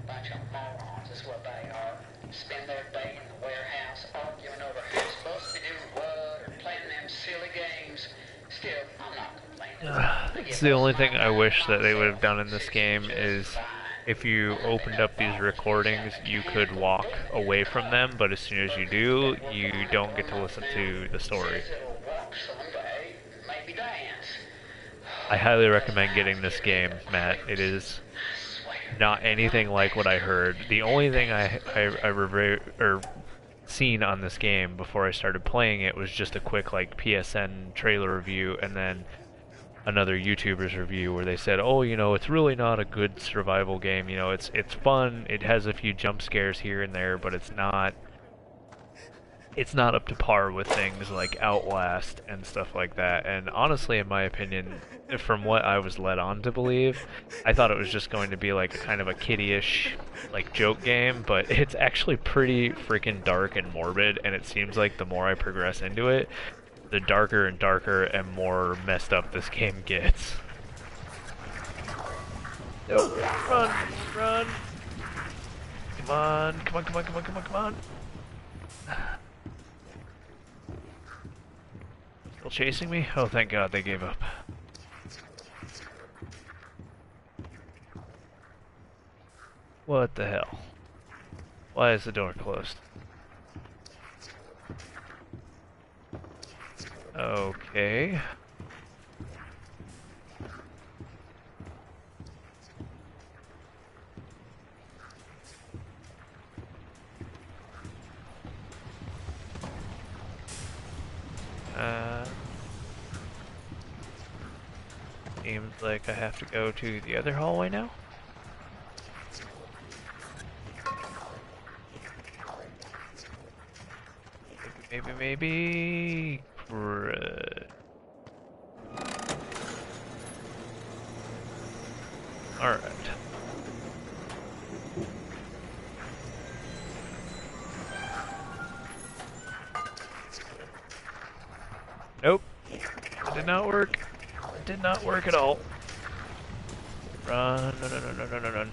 Bunch of morons is what they are. Spend their day in the warehouse arguing over who's supposed to be doing what or playing them silly games. Still, I'm not complaining. It's the only thing I wish that they would have done in this game is if you opened up these recordings, you could walk away from them, but as soon as you do, you don't get to listen to the story. I highly recommend getting this game, Matt. It is not anything like what I heard. The only thing I seen on this game before I started playing it was just a quick like PSN trailer review, and then another YouTuber's review where they said, oh, you know, it's really not a good survival game. You know, it's fun. It has a few jump scares here and there, but it's not up to par with things like Outlast and stuff like that. And honestly, in my opinion, from what I was led on to believe, I thought it was just going to be like a kind of a kiddie-ish like joke game, but it's actually pretty freaking dark and morbid, and it seems like the more I progress into it, the darker and darker and more messed up this game gets. No, run, run. Come on, come on, come on, come on, come on, come on. Still chasing me? Oh, thank God they gave up. What the hell? Why is the door closed? Okay. Seems like I have to go to the other hallway now. Maybe. Alright. did not work. It did not work at all. Run, run, run, run, run, run, run.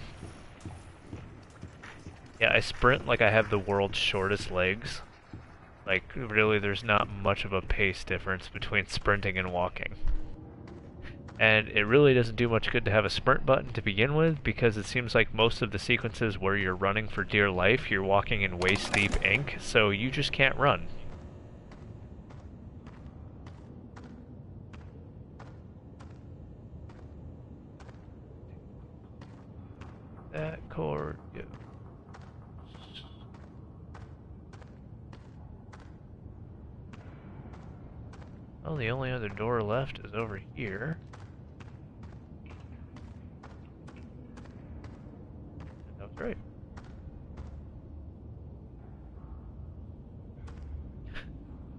Yeah, I sprint like I have the world's shortest legs. Like, really, there's not much of a pace difference between sprinting and walking. And it really doesn't do much good to have a sprint button to begin with, because it seems like most of the sequences where you're running for dear life, you're walking in waist-deep ink, so you just can't run. That cord goes. Well, the only other door left is over here. That was right.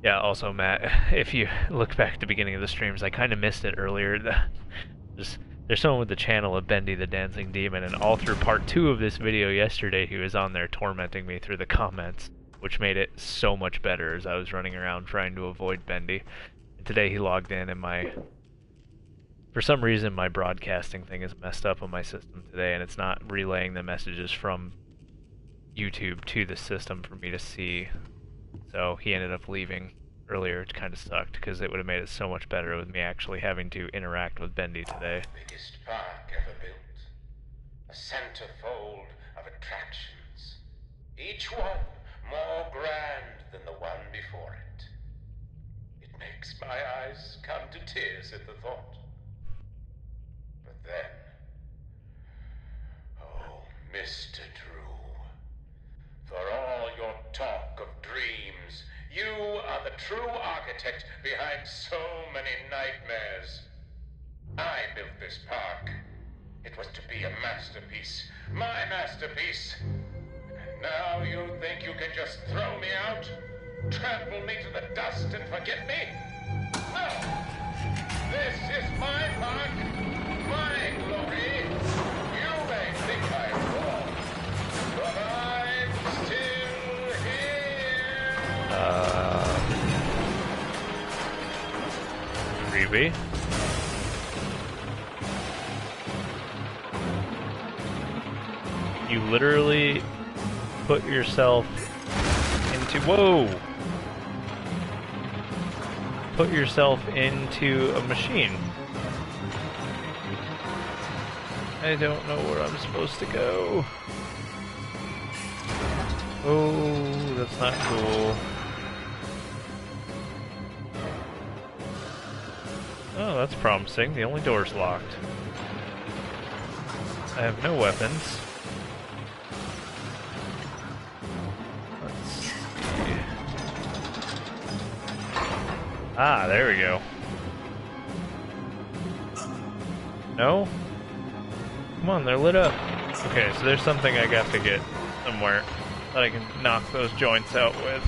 Yeah, also, Matt, if you look back at the beginning of the streams, I kind of missed it earlier. There's someone with the channel of Bendy the Dancing Demon, and all through part 2 of this video yesterday, he was on there tormenting me through the comments, which made it so much better as I was running around trying to avoid Bendy. And today he logged in, and for some reason, my broadcasting thing is messed up on my system today, and it's not relaying the messages from YouTube to the system for me to see. So he ended up leaving earlier. It kind of sucked, because it would have made it so much better with me actually having to interact with Bendy today. Biggest park ever built. A centerfold of attractions. Each one more grand than the one before it. It makes my eyes come to tears at the thought. But then, oh, Mr. Drew, for all your talk of dreams, you are the true architect behind so many nightmares. I built this park. It was to be a masterpiece. My masterpiece. And now you think you can just throw me out? Trample me to the dust and forget me? No! This is my park. My glory. You may think I'm wrong, but I'm still here. Creepy. You literally put yourself into... Whoa! Put yourself into a machine. I don't know where I'm supposed to go. Oh, that's not cool. Oh, that's promising. The only door's locked. I have no weapons. Let's see. Ah, there we go. No? Come on, they're lit up. Okay, so there's something I got to get somewhere that I can knock those joints out with.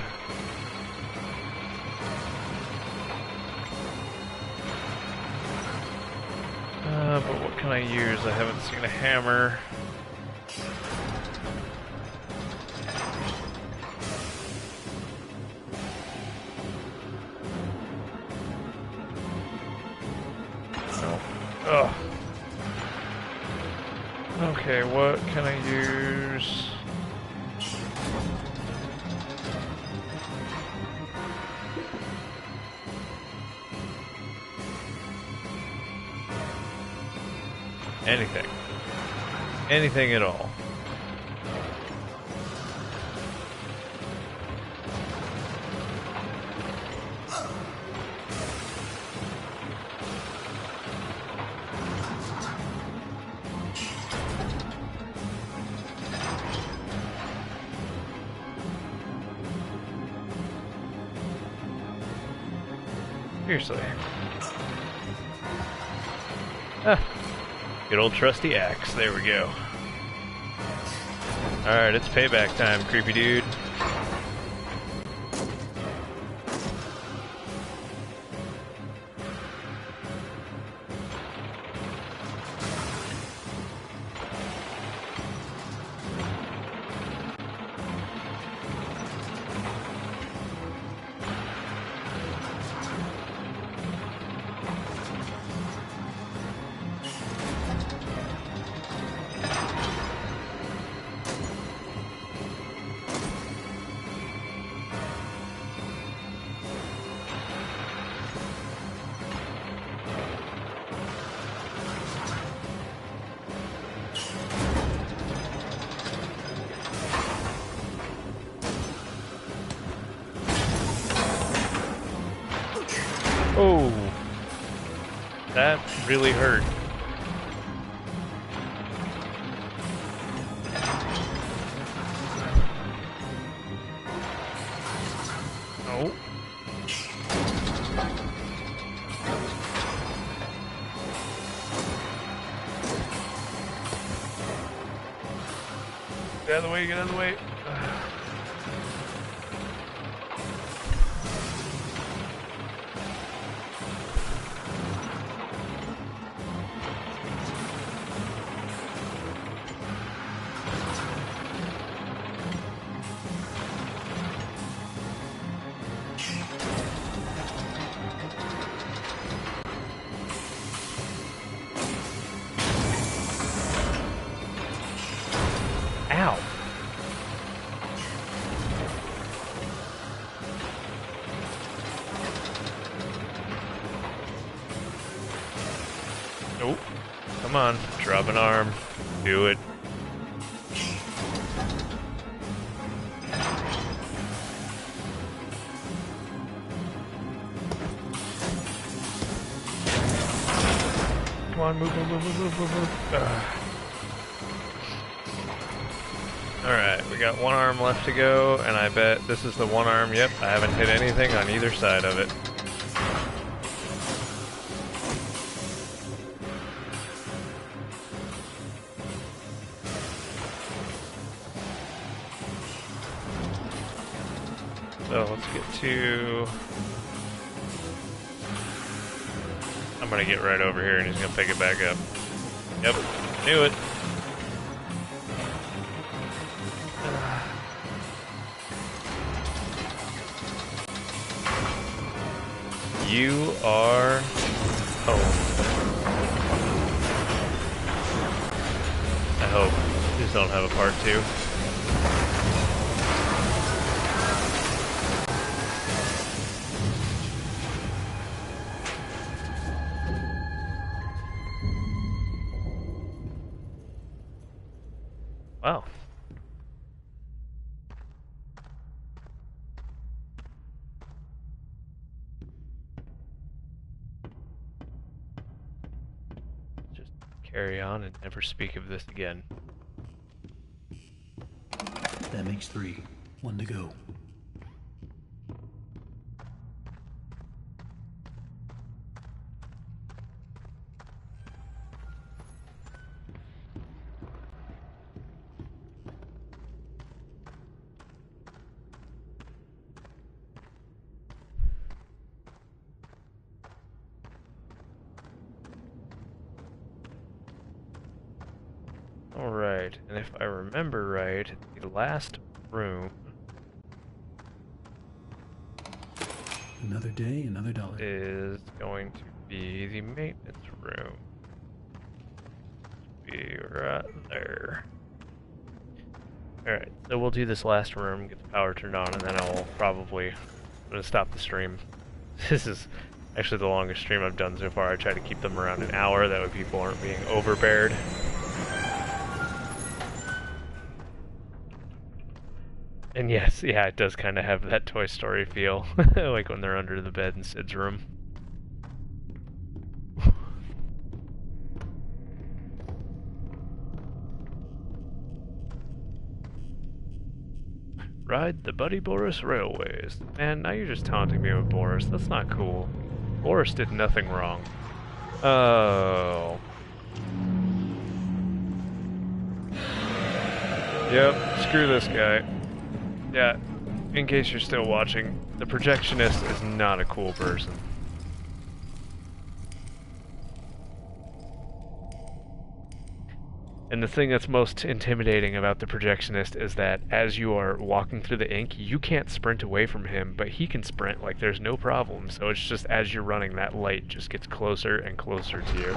But what can I use? I haven't seen a hammer. No. Ugh. Okay, what can I use? Anything. Anything at all. Seriously. Ah. Good old trusty axe. There we go. Alright, it's payback time, creepy dude. That really hurt. Oh. Get out of the way, get out of the way. Ow. Nope. Come on, drop an arm. Do it. Come on, move, move, move, move, move, move, move. Alright, we got one arm left to go, and I bet this is the one arm. Yep, I haven't hit anything on either side of it. So let's get to... I'm gonna get right over here and he's gonna pick it back up. Yep, knew it. You are home. I hope. Please don't have a part 2. Wow. Just carry on and never speak of this again. That makes 3. 1 to go. Alright, and if I remember right, the last room Another day, another dollar. is going to be the maintenance room. Be right there. Alright, so we'll do this last room, get the power turned on, and then I'm gonna stop the stream. This is actually the longest stream I've done so far. I try to keep them around an hour, that way people aren't being overbeared. And yes, yeah, it does kind of have that Toy Story feel, like when they're under the bed in Sid's room. Ride the Buddy Boris Railways. Man, now you're just taunting me with Boris. That's not cool. Boris did nothing wrong. Oh. Yep, screw this guy. Yeah, in case you're still watching, the projectionist is not a cool person. And the thing that's most intimidating about the projectionist is that as you are walking through the ink, you can't sprint away from him, but he can sprint like there's no problem. So it's just as you're running, that light just gets closer and closer to you.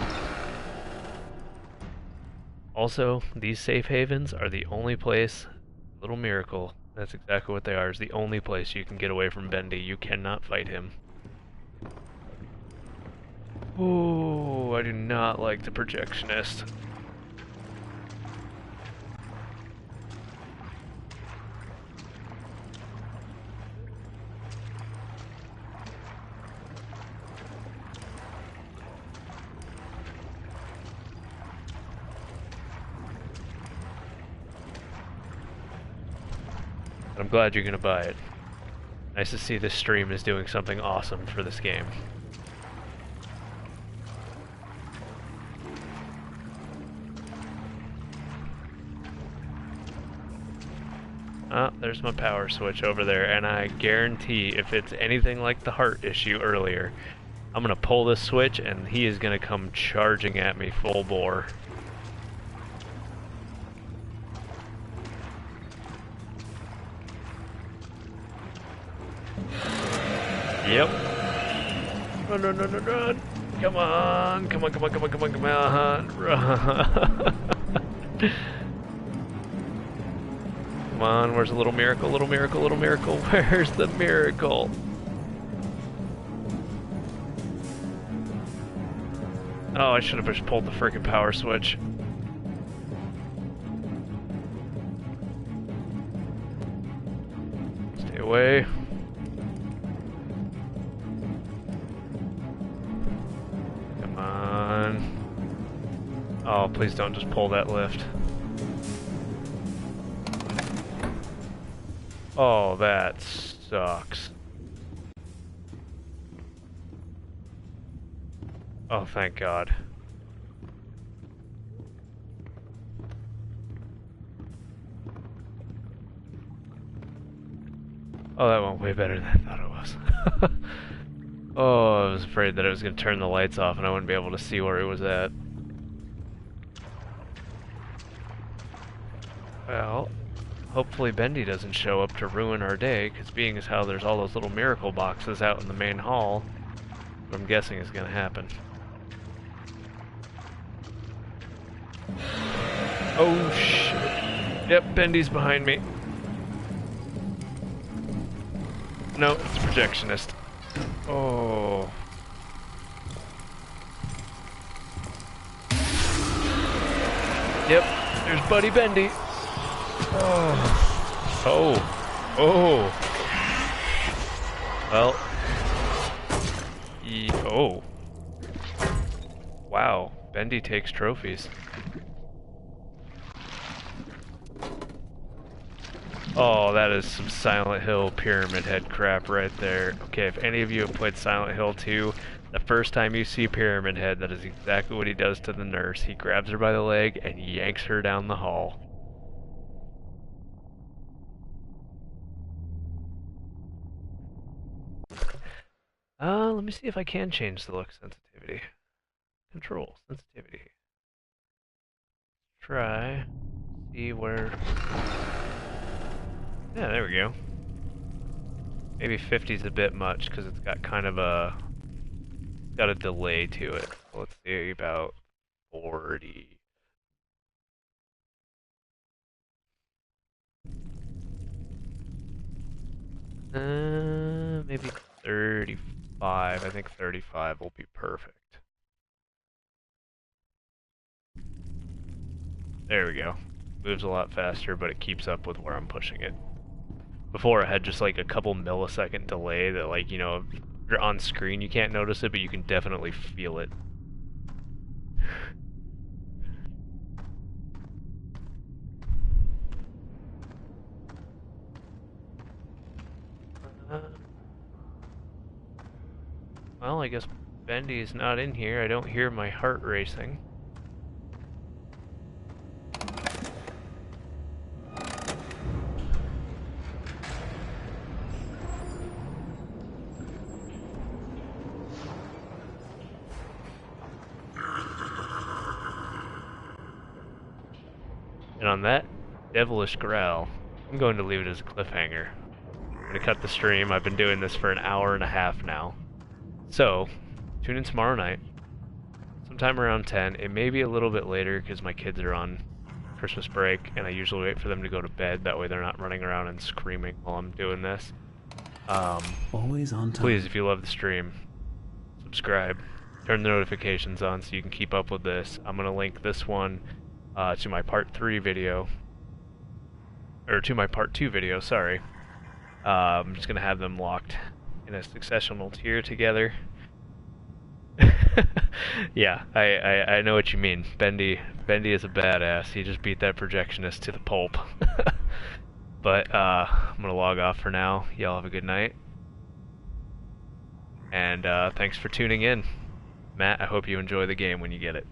Also, these safe havens are the only place, little miracle, that's exactly what they are, is the only place you can get away from Bendy. You cannot fight him. Oh, I do not like the projectionist. I'm glad you're gonna buy it. Nice to see this stream is doing something awesome for this game. Oh, there's my power switch over there, and I guarantee if it's anything like the heart issue earlier, I'm gonna pull this switch and he is gonna come charging at me full bore. Yep. Run, run, run, run, run. Come on. Come on, come on, come on, come on, come on. Run. Come on, where's the little miracle, little miracle, little miracle? Where's the miracle? Oh, I should have just pulled the freaking power switch. Stay away. Come on. Oh, please don't just pull that lift. Oh, that sucks. Oh, thank God. Oh, that went way better than I thought it was. Oh, I was afraid that I was going to turn the lights off and I wouldn't be able to see where it was at. Well, hopefully Bendy doesn't show up to ruin our day, because being as how there's all those little miracle boxes out in the main hall, what I'm guessing is going to happen. Oh shit. Yep, Bendy's behind me. No, it's projectionist. Oh. Yep, there's Buddy Bendy. Oh. Oh. Oh. Well. Oh. Wow. Bendy takes trophies. Oh, that is some Silent Hill Pyramid Head crap right there. Okay, if any of you have played Silent Hill 2, the first time you see Pyramid Head, that is exactly what he does to the nurse. He grabs her by the leg and yanks her down the hall. Let me see if I can change the look sensitivity. Control, sensitivity. Try. See where... Yeah, there we go. Maybe 50 is a bit much because it's got kind of a... got a delay to it. So let's see about 40. Maybe 35. I think 35 will be perfect. There we go. Moves a lot faster, but it keeps up with where I'm pushing it. Before it had just like a couple millisecond delay that, like, you know, if you're on screen you can't notice it, but you can definitely feel it. Well, I guess Bendy is not in here. I don't hear my heart racing. And on that devilish growl, I'm going to leave it as a cliffhanger. I'm going to cut the stream. I've been doing this for an hour and a half now. So, tune in tomorrow night, sometime around 10. It may be a little bit later because my kids are on Christmas break, and I usually wait for them to go to bed. That way they're not running around and screaming while I'm doing this. Always on time. Please, if you love the stream, subscribe. Turn the notifications on so you can keep up with this. I'm going to link this one to my part 3 video. Or to my part 2 video, sorry. I'm just going to have them locked in a successional tier together. Yeah, I know what you mean. Bendy is a badass. He just beat that projectionist to the pulp. But I'm gonna log off for now. Y'all have a good night, and thanks for tuning in. Matt, I hope you enjoy the game when you get it.